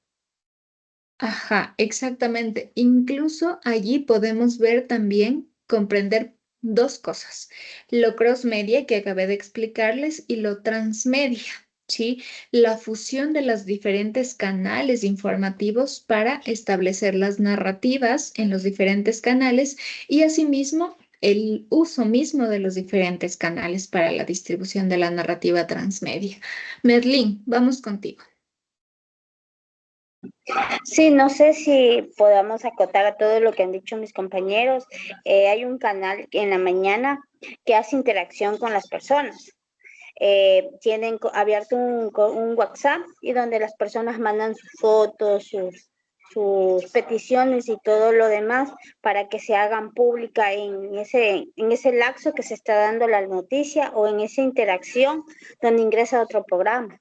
ajá, exactamente. Incluso allí podemos ver también, comprender dos cosas, lo cross media que acabé de explicarles y lo transmedia, ¿sí? La fusión de los diferentes canales informativos para establecer las narrativas en los diferentes canales y asimismo el uso mismo de los diferentes canales para la distribución de la narrativa transmedia. Merlín, vamos contigo. Sí, no sé si podamos acotar a todo lo que han dicho mis compañeros. Hay un canal en la mañana que hace interacción con las personas. Tienen abierto un WhatsApp y donde las personas mandan sus fotos, sus peticiones y todo lo demás para que se hagan pública en ese lapso que se está dando la noticia o en esa interacción donde ingresa otro programa.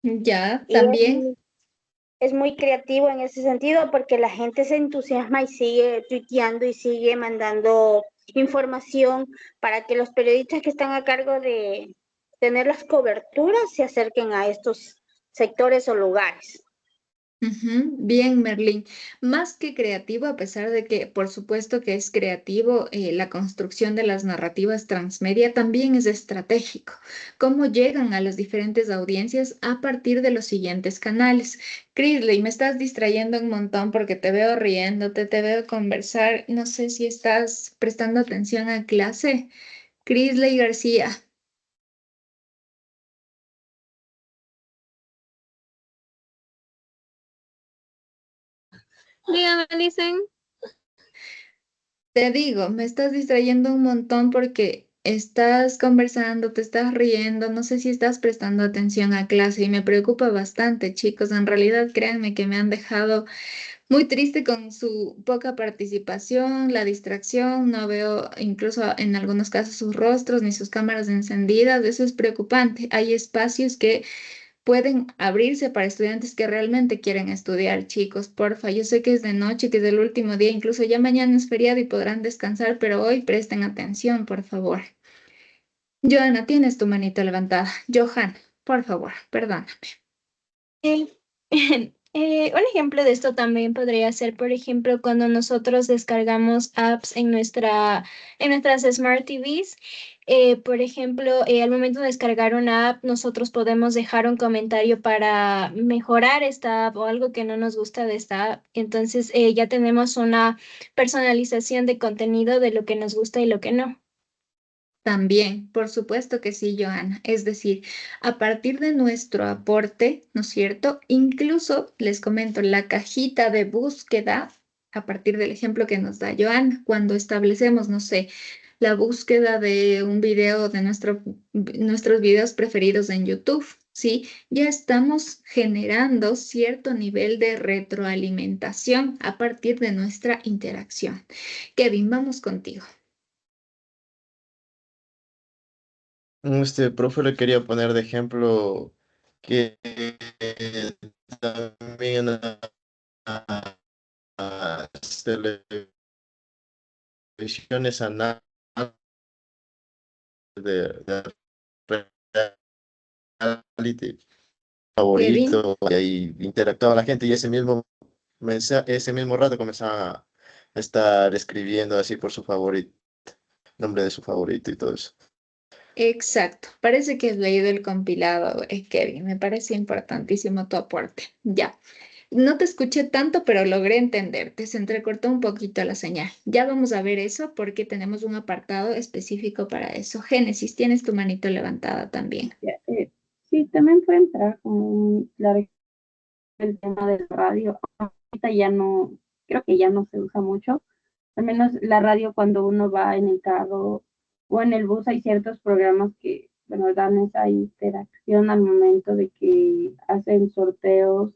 Ya, Y también. es muy creativo en ese sentido porque la gente se entusiasma y sigue tuiteando y sigue mandando información para que los periodistas que están a cargo de tener las coberturas se acerquen a estos sectores o lugares. Ujú, bien, Merlín. Más que creativo, a pesar de que por supuesto que es creativo, la construcción de las narrativas transmedia también es estratégico. ¿Cómo llegan a las diferentes audiencias a partir de los siguientes canales? Crisley, me estás distrayendo un montón porque te veo riéndote, te veo conversar. No sé si estás prestando atención a clase. Crisley García. Dígame, Licen. Te digo, me estás distrayendo un montón porque estás conversando, te estás riendo, no sé si estás prestando atención a clase y me preocupa bastante, chicos. En realidad, créanme que me han dejado muy triste con su poca participación, la distracción, no veo incluso en algunos casos sus rostros ni sus cámaras encendidas, eso es preocupante. Hay espacios que pueden abrirse para estudiantes que realmente quieren estudiar, chicos, porfa. Yo sé que es de noche, que es el último día, incluso ya mañana es feriado y podrán descansar, pero hoy presten atención, por favor. Joana, tienes tu manito levantada. Johan, por favor, perdóname. Sí. Un ejemplo de esto también podría ser, por ejemplo, cuando nosotros descargamos apps en nuestras Smart TVs. Por ejemplo, al momento de descargar una app, nosotros podemos dejar un comentario para mejorar esta app o algo que no nos gusta de esta app. Entonces, ya tenemos una personalización de contenido de lo que nos gusta y lo que no. También, por supuesto que sí, Joana. Es decir, a partir de nuestro aporte, ¿no es cierto? Incluso les comento la cajita de búsqueda, a partir del ejemplo que nos da Joana, cuando establecemos, no sé, la búsqueda de un video de nuestros videos preferidos en YouTube, ¿sí? Ya estamos generando cierto nivel de retroalimentación a partir de nuestra interacción. Kevin, vamos contigo. Profe, le quería poner de ejemplo que también las televisiones anales de reality Kevin. favorito, y ahí interactuaba la gente y ese mismo rato comenzaba a estar escribiendo así por su favorito, nombre de su favorito y todo eso. Exacto, parece que has leído el compilado, Kevin. Me parece importantísimo tu aporte. Ya, no te escuché tanto, pero logré entenderte. Se entrecortó un poquito la señal. Ya vamos a ver eso porque tenemos un apartado específico para eso. Génesis, tienes tu manito levantada también. Ya, sí, también puede entrar como claro, el tema de la radio. Ahorita ya no, creo que ya no se usa mucho. Al menos la radio cuando uno va en el carro o en el bus hay ciertos programas que, bueno, dan esa interacción al momento de que hacen sorteos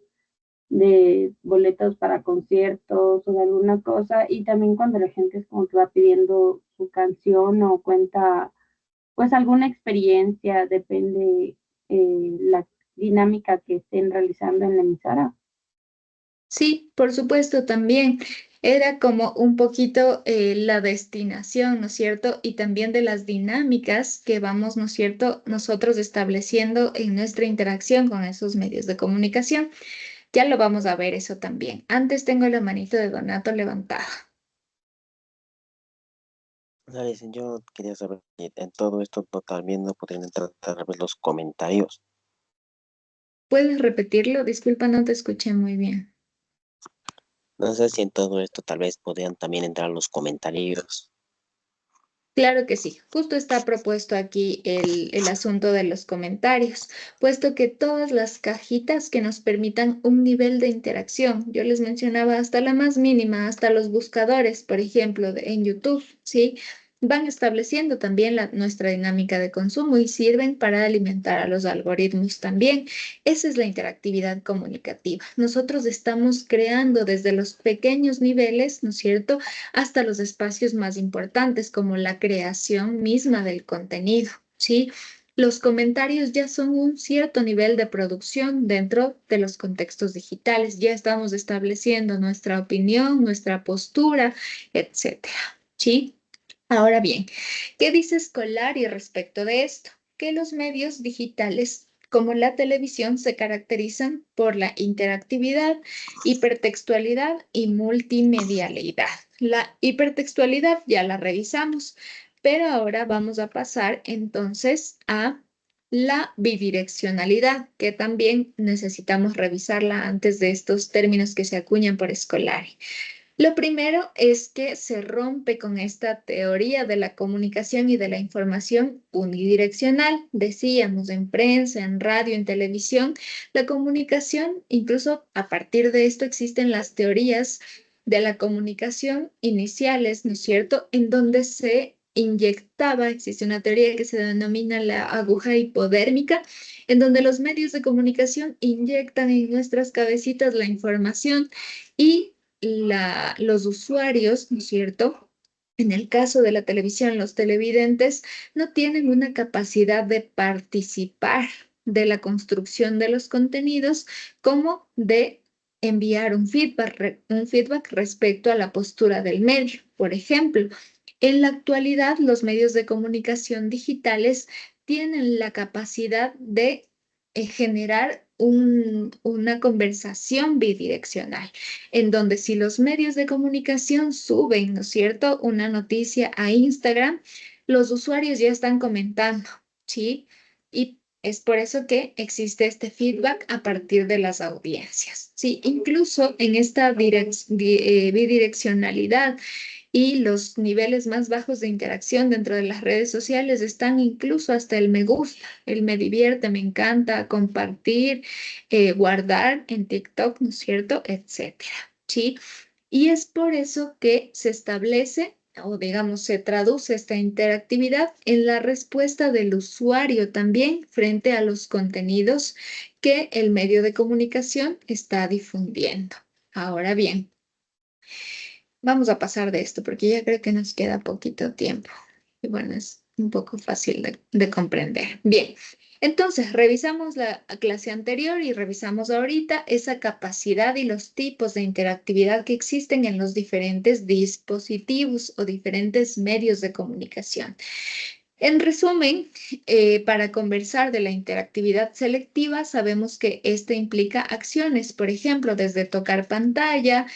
de boletos para conciertos o de alguna cosa, y también cuando la gente es como que va pidiendo su canción o cuenta pues alguna experiencia, depende la dinámica que estén realizando en la emisora. Sí, por supuesto, también era como un poquito la destinación, ¿no es cierto? Y también de las dinámicas que vamos, ¿no es cierto?, nosotros estableciendo en nuestra interacción con esos medios de comunicación. Ya lo vamos a ver eso también. Antes tengo la manito de Donato levantada. Dale, yo quería saber si en todo esto también no podrían entrar tal vez los comentarios. ¿Puedes repetirlo? Disculpa, no te escuché muy bien. No sé si en todo esto tal vez podrían también entrar los comentarios. Claro que sí, justo está propuesto aquí el asunto de los comentarios, puesto que todas las cajitas que nos permitan un nivel de interacción, yo les mencionaba hasta la más mínima, hasta los buscadores, por ejemplo, en YouTube, ¿sí? Van estableciendo también nuestra dinámica de consumo y sirven para alimentar a los algoritmos también. Esa es la interactividad comunicativa. Nosotros estamos creando desde los pequeños niveles, ¿no es cierto?, hasta los espacios más importantes como la creación misma del contenido, ¿sí? Los comentarios ya son un cierto nivel de producción dentro de los contextos digitales. Ya estamos estableciendo nuestra opinión, nuestra postura, etcétera, ¿sí? Ahora bien, ¿qué dice Scolari respecto de esto? Que los medios digitales como la televisión se caracterizan por la interactividad, hipertextualidad y multimedialidad. La hipertextualidad ya la revisamos, pero ahora vamos a pasar entonces a la bidireccionalidad, que también necesitamos revisarla antes de estos términos que se acuñan por Scolari. Lo primero es que se rompe con esta teoría de la comunicación y de la información unidireccional. Decíamos en prensa, en radio, en televisión, la comunicación, incluso a partir de esto existen las teorías de la comunicación iniciales, ¿no es cierto?, en donde se inyectaba, existe una teoría que se denomina la aguja hipodérmica, en donde los medios de comunicación inyectan en nuestras cabecitas la información y los usuarios, ¿no es cierto? En el caso de la televisión, los televidentes no tienen una capacidad de participar de la construcción de los contenidos como de enviar un feedback respecto a la postura del medio. Por ejemplo, en la actualidad, los medios de comunicación digitales tienen la capacidad de generar una conversación bidireccional, en donde si los medios de comunicación suben, ¿no es cierto?, una noticia a Instagram, los usuarios ya están comentando, ¿sí? Y es por eso que existe este feedback a partir de las audiencias, ¿sí? Incluso en esta bidireccionalidad y los niveles más bajos de interacción dentro de las redes sociales están incluso hasta el me gusta, el me divierte, me encanta, compartir, guardar en TikTok, ¿no es cierto?, etcétera, ¿sí? Y es por eso que se establece o digamos se traduce esta interactividad en la respuesta del usuario también frente a los contenidos que el medio de comunicación está difundiendo. Ahora bien, vamos a pasar de esto porque ya creo que nos queda poquito tiempo. Y bueno, es un poco fácil de comprender. Bien, Entonces, revisamos la clase anterior y revisamos ahorita esa capacidad y los tipos de interactividad que existen en los diferentes dispositivos o diferentes medios de comunicación. En resumen, para conversar de la interactividad selectiva, sabemos que esta implica acciones, por ejemplo, desde tocar pantalla,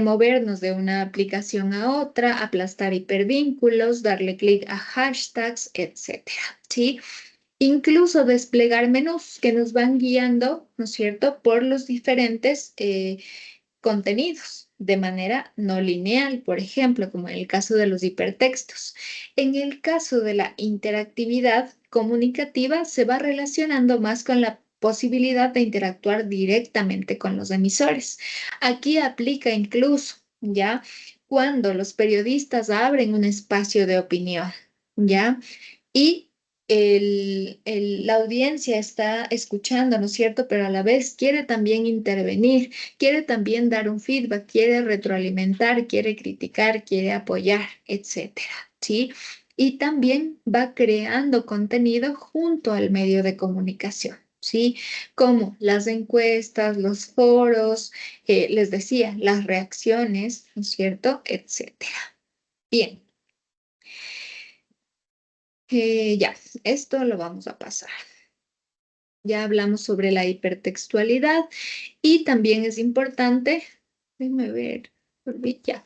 movernos de una aplicación a otra, aplastar hipervínculos, darle clic a hashtags, etcétera, ¿sí? Incluso desplegar menús que nos van guiando, ¿no es cierto?, por los diferentes contenidos de manera no lineal, por ejemplo, como en el caso de los hipertextos. En el caso de la interactividad comunicativa, se va relacionando más con la posibilidad de interactuar directamente con los emisores. Aquí aplica incluso, ¿ya? Cuando los periodistas abren un espacio de opinión, ¿ya? Y la audiencia está escuchando, ¿no es cierto? Pero a la vez quiere también intervenir, quiere también dar un feedback, quiere retroalimentar, quiere criticar, quiere apoyar, etcétera, ¿sí? Y también va creando contenido junto al medio de comunicación, ¿sí? Como las encuestas, los foros, les decía, las reacciones, ¿no es cierto? Etcétera. Bien. Ya, esto lo vamos a pasar. Ya hablamos sobre la hipertextualidad y también es importante, déjenme ver, ya,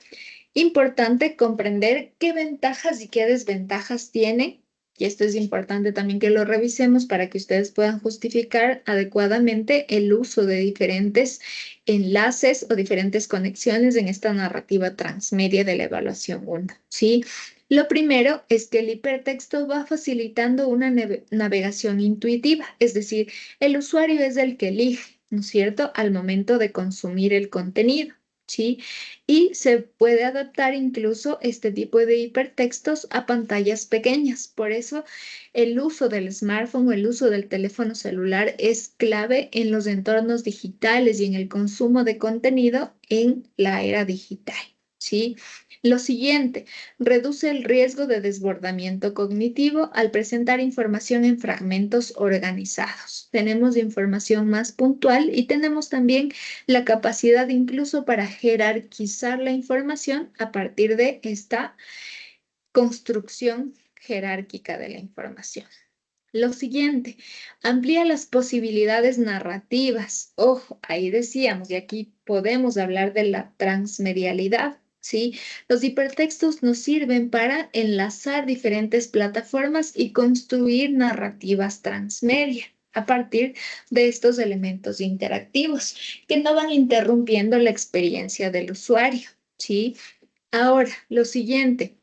importante comprender qué ventajas y qué desventajas tiene. Y esto es importante también que lo revisemos para que ustedes puedan justificar adecuadamente el uso de diferentes enlaces o diferentes conexiones en esta narrativa transmedia de la evaluación 1, ¿sí? Lo primero es que el hipertexto va facilitando una navegación intuitiva, es decir, el usuario es el que elige, ¿no es cierto?, al momento de consumir el contenido, ¿sí? Y se puede adaptar incluso este tipo de hipertextos a pantallas pequeñas. Por eso el uso del smartphone o el uso del teléfono celular es clave en los entornos digitales y en el consumo de contenido en la era digital, ¿sí? Lo siguiente, reduce el riesgo de desbordamiento cognitivo al presentar información en fragmentos organizados. Tenemos información más puntual y tenemos también la capacidad incluso para jerarquizar la información a partir de esta construcción jerárquica de la información. Lo siguiente, amplía las posibilidades narrativas. Ojo, ahí decíamos, y aquí podemos hablar de la transmedialidad, ¿sí? Los hipertextos nos sirven para enlazar diferentes plataformas y construir narrativas transmedia a partir de estos elementos interactivos que no van interrumpiendo la experiencia del usuario, ¿sí? Ahora, lo siguiente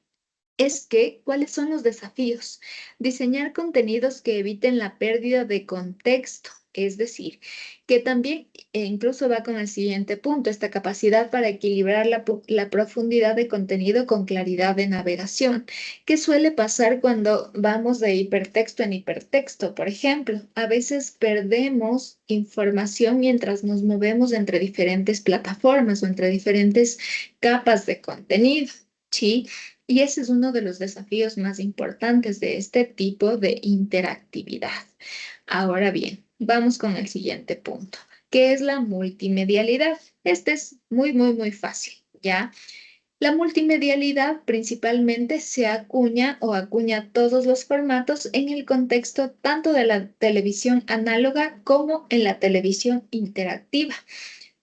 es que, ¿cuáles son los desafíos? Diseñar contenidos que eviten la pérdida de contexto, es decir, que también, incluso va con el siguiente punto, esta capacidad para equilibrar la profundidad de contenido con claridad de navegación, que suele pasar cuando vamos de hipertexto en hipertexto. Por ejemplo, a veces perdemos información mientras nos movemos entre diferentes plataformas o entre diferentes capas de contenido, ¿sí? Y ese es uno de los desafíos más importantes de este tipo de interactividad. Ahora bien, vamos con el siguiente punto, que es la multimedialidad. Este es muy fácil, ¿ya? La multimedialidad principalmente se acuña todos los formatos en el contexto tanto de la televisión análoga como en la televisión interactiva.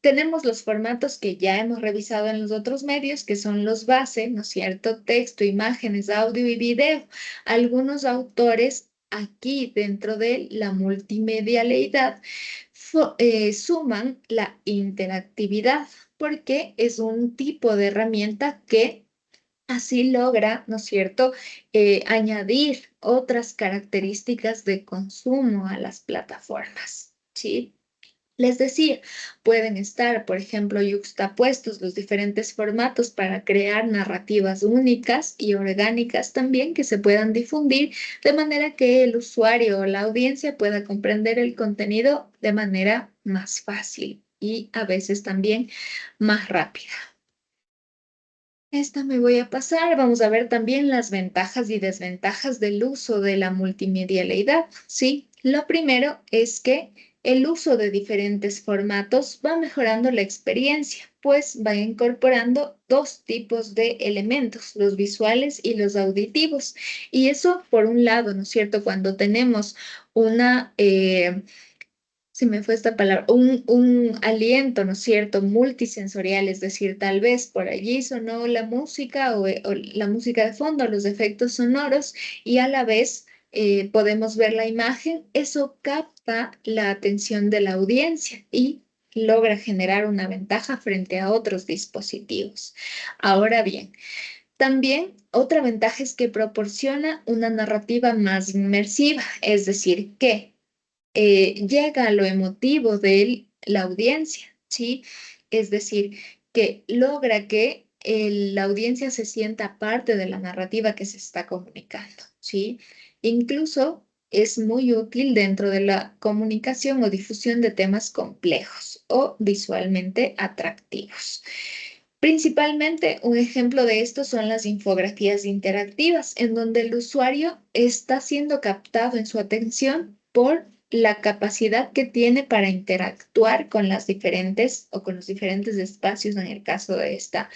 Tenemos los formatos que ya hemos revisado en los otros medios, que son los base, ¿no es cierto? Texto, imágenes, audio y video. Algunos autores aquí dentro de la multimedialidad suman la interactividad, porque es un tipo de herramienta que así logra, ¿no es cierto?, añadir otras características de consumo a las plataformas, ¿sí? Les decía, pueden estar, por ejemplo, yuxtapuestos los diferentes formatos para crear narrativas únicas y orgánicas también que se puedan difundir de manera que el usuario o la audiencia pueda comprender el contenido de manera más fácil y a veces también más rápida. Esta me voy a pasar. Vamos a ver también las ventajas y desventajas del uso de la multimedialidad, ¿sí? Lo primero es que el uso de diferentes formatos va mejorando la experiencia, pues va incorporando dos tipos de elementos, los visuales y los auditivos. Y eso, por un lado, ¿no es cierto? Cuando tenemos una, se me fue esta palabra, un aliento, ¿no es cierto? Multisensorial, es decir, tal vez por allí sonó la música o la música de fondo, los efectos sonoros, y a la vez podemos ver la imagen, eso capta la atención de la audiencia y logra generar una ventaja frente a otros dispositivos. Ahora bien, también otra ventaja es que proporciona una narrativa más inmersiva, es decir, que llega a lo emotivo de la audiencia, ¿sí? Es decir, que logra que la audiencia se sienta parte de la narrativa que se está comunicando, ¿sí? Incluso es muy útil dentro de la comunicación o difusión de temas complejos o visualmente atractivos. Principalmente, un ejemplo de esto son las infografías interactivas, en donde el usuario está siendo captado en su atención por la capacidad que tiene para interactuar con las diferentes o con los diferentes espacios en el caso de esta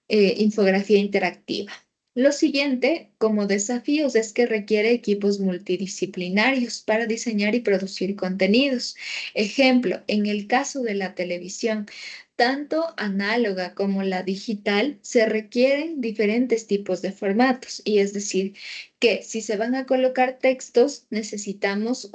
infografía interactiva. Lo siguiente, como desafíos, es que requiere equipos multidisciplinarios para diseñar y producir contenidos. Ejemplo, en el caso de la televisión, tanto análoga como la digital, se requieren diferentes tipos de formatos. Y es decir, que si se van a colocar textos, necesitamos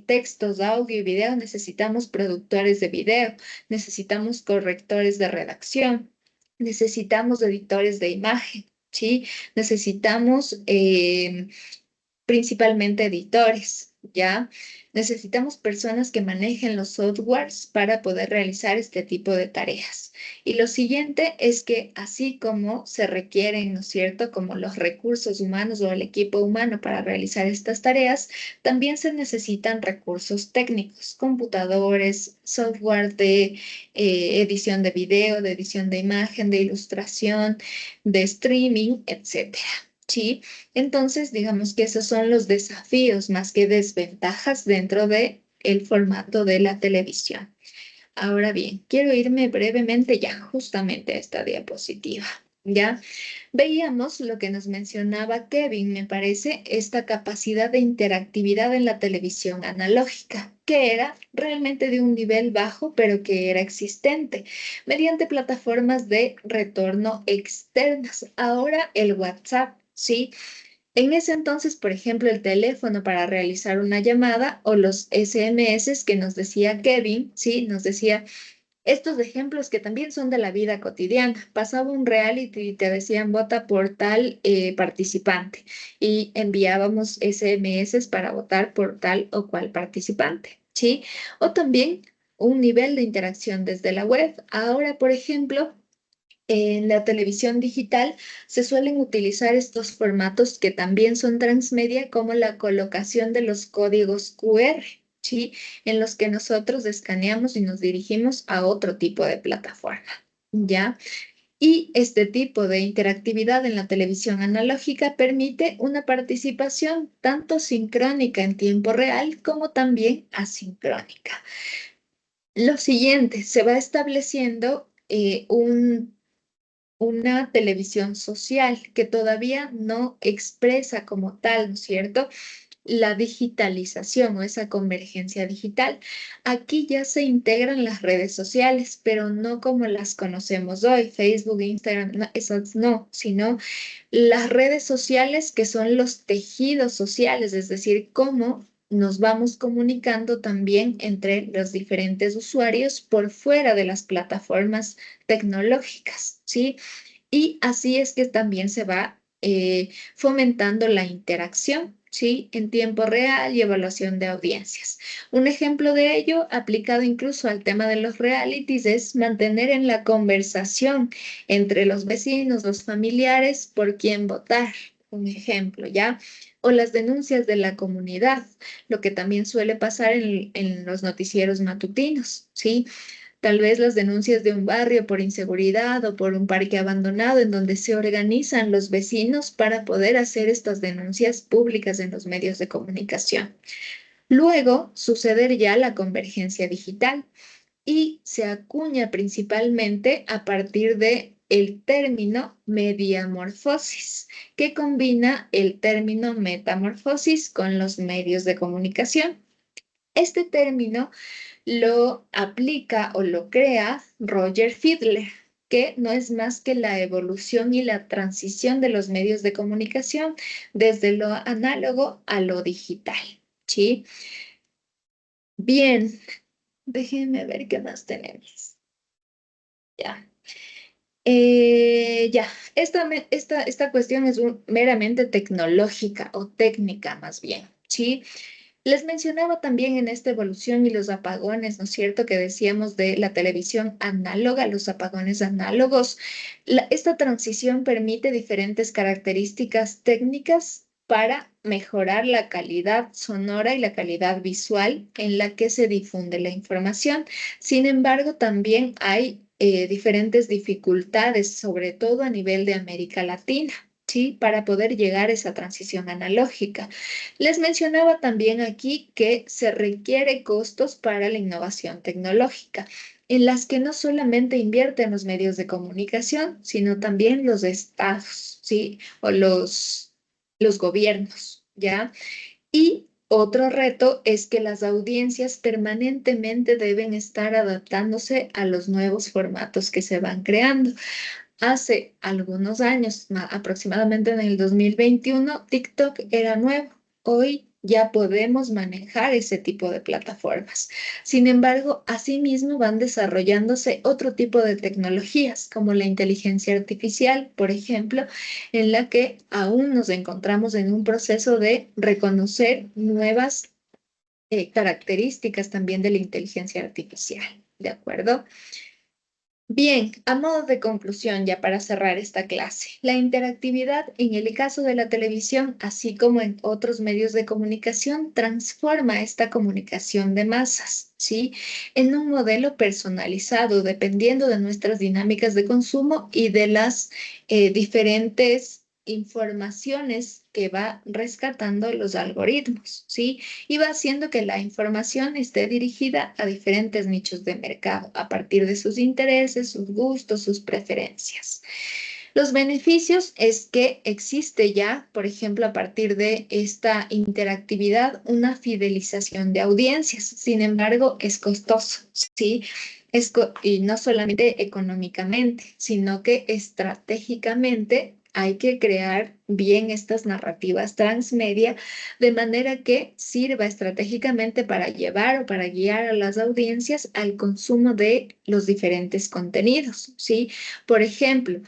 textos, audio y video, necesitamos productores de video, necesitamos correctores de redacción, necesitamos editores de imagen, ¿sí? Necesitamos principalmente editores, ¿ya? Necesitamos personas que manejen los softwares para poder realizar este tipo de tareas. Y lo siguiente es que así como se requieren, ¿no es cierto?, como los recursos humanos o el equipo humano para realizar estas tareas, también se necesitan recursos técnicos, computadores, software de edición de video, de edición de imagen, de ilustración, de streaming, etcétera. ¿Sí? Entonces, digamos que esos son los desafíos más que desventajas dentro de el formato de la televisión. Ahora bien, quiero irme brevemente ya justamente a esta diapositiva. ¿Ya? Veíamos lo que nos mencionaba Kevin, me parece, esta capacidad de interactividad en la televisión analógica, que era realmente de un nivel bajo, pero que era existente, mediante plataformas de retorno externas. Ahora el WhatsApp, ¿sí? En ese entonces, por ejemplo, el teléfono para realizar una llamada o los SMS que nos decía Kevin, ¿sí? Nos decía estos ejemplos que también son de la vida cotidiana. Pasaba un reality y te decían vota por tal participante y enviábamos SMS para votar por tal o cual participante, ¿sí? O también un nivel de interacción desde la web. Ahora, por ejemplo, en la televisión digital se suelen utilizar estos formatos que también son transmedia, como la colocación de los códigos QR, ¿sí? En los que nosotros escaneamos y nos dirigimos a otro tipo de plataforma, ¿ya? Y este tipo de interactividad en la televisión analógica permite una participación tanto sincrónica en tiempo real como también asincrónica. Lo siguiente, se va estableciendo una televisión social que todavía no expresa como tal, ¿no es cierto?, la digitalización o esa convergencia digital. Aquí ya se integran las redes sociales, pero no como las conocemos hoy, Facebook, Instagram, no, esas no, sino las redes sociales que son los tejidos sociales, es decir, cómo nos vamos comunicando también entre los diferentes usuarios por fuera de las plataformas tecnológicas, ¿sí? Y así es que también se va fomentando la interacción, ¿sí? En tiempo real y evaluación de audiencias. Un ejemplo de ello, aplicado incluso al tema de los realities, es mantener en la conversación entre los vecinos, los familiares, por quién votar. Un ejemplo, ¿ya? O las denuncias de la comunidad, lo que también suele pasar en los noticieros matutinos, ¿sí? Tal vez las denuncias de un barrio por inseguridad o por un parque abandonado en donde se organizan los vecinos para poder hacer estas denuncias públicas en los medios de comunicación. Luego suceder ya la convergencia digital y se acuña principalmente a partir de el término mediamorfosis, que combina el término metamorfosis con los medios de comunicación. Este término lo aplica o lo crea Roger Fidler, que no es más que la evolución y la transición de los medios de comunicación desde lo análogo a lo digital, ¿sí? Bien, déjenme ver qué más tenemos. Ya. Ya, esta cuestión es meramente tecnológica o técnica más bien, ¿sí? Les mencionaba también en esta evolución y los apagones, ¿no es cierto? Que decíamos de la televisión análoga, los apagones análogos. Esta transición permite diferentes características técnicas para mejorar la calidad sonora y la calidad visual en la que se difunde la información. Sin embargo, también hay diferentes dificultades, sobre todo a nivel de América Latina, ¿sí? Para poder llegar a esa transición analógica. Les mencionaba también aquí que se requiere costos para la innovación tecnológica, en las que no solamente invierten los medios de comunicación, sino también los estados, ¿sí? O los gobiernos, ¿ya? Y otro reto es que las audiencias permanentemente deben estar adaptándose a los nuevos formatos que se van creando. Hace algunos años, aproximadamente en el 2021, TikTok era nuevo. Hoy ya podemos manejar ese tipo de plataformas. Sin embargo, asimismo van desarrollándose otro tipo de tecnologías, como la inteligencia artificial, por ejemplo, en la que aún nos encontramos en un proceso de reconocer nuevas características también de la inteligencia artificial. ¿De acuerdo? Bien, a modo de conclusión, ya para cerrar esta clase, la interactividad en el caso de la televisión, así como en otros medios de comunicación, transforma esta comunicación de masas, ¿sí? En un modelo personalizado, dependiendo de nuestras dinámicas de consumo y de las diferentes informaciones que va rescatando los algoritmos, ¿sí? Y va haciendo que la información esté dirigida a diferentes nichos de mercado a partir de sus intereses, sus gustos, sus preferencias. Los beneficios es que existe ya, por ejemplo, a partir de esta interactividad, una fidelización de audiencias. Sin embargo, es costoso, ¿sí? Y no solamente económicamente, sino que estratégicamente hay que crear bien estas narrativas transmedia de manera que sirva estratégicamente para llevar o para guiar a las audiencias al consumo de los diferentes contenidos, ¿sí? Por ejemplo,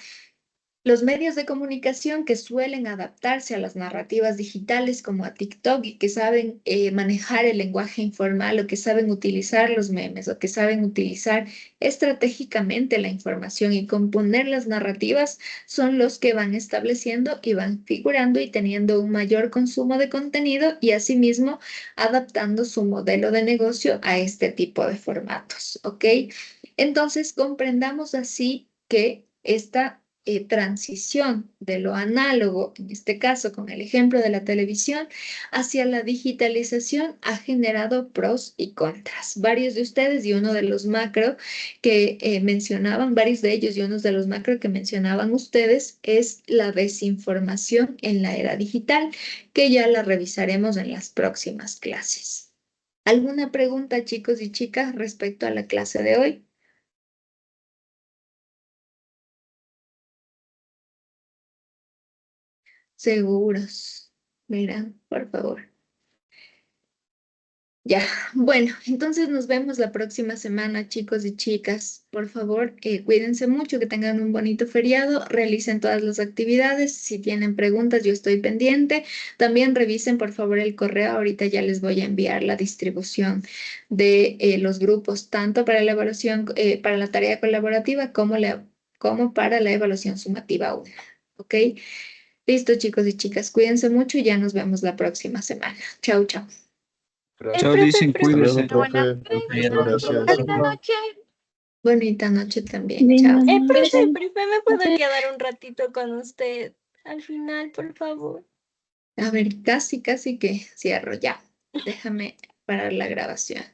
los medios de comunicación que suelen adaptarse a las narrativas digitales como a TikTok y que saben manejar el lenguaje informal o que saben utilizar los memes o que saben utilizar estratégicamente la información y componer las narrativas son los que van estableciendo y van figurando y teniendo un mayor consumo de contenido y asimismo adaptando su modelo de negocio a este tipo de formatos, ¿ok? Entonces comprendamos así que esta transición de lo análogo, en este caso con el ejemplo de la televisión, hacia la digitalización ha generado pros y contras. Varios de ustedes y uno de los macro que mencionaban, varios de ellos y unos de los macro que mencionaban ustedes es la desinformación en la era digital, que ya la revisaremos en las próximas clases. ¿Alguna pregunta, chicos y chicas, respecto a la clase de hoy? Seguros. Mira, por favor. Ya, bueno, entonces nos vemos la próxima semana, chicos y chicas. Por favor, cuídense mucho, que tengan un bonito feriado, realicen todas las actividades. Si tienen preguntas, yo estoy pendiente. También revisen, por favor, el correo. Ahorita ya les voy a enviar la distribución de los grupos, tanto para la evaluación, para la tarea colaborativa como para la evaluación sumativa 1. ¿Ok? Listo, chicos y chicas, cuídense mucho y ya nos vemos la próxima semana. Chau, chau. Chao, dicen, Hasta luego, cuídense. profe. Muchas gracias. Bonita noche. Bonita noche también. Chao. Profe, ¿me puedo quedar un ratito con usted al final, por favor? A ver, casi que cierro ya. Déjame parar la grabación.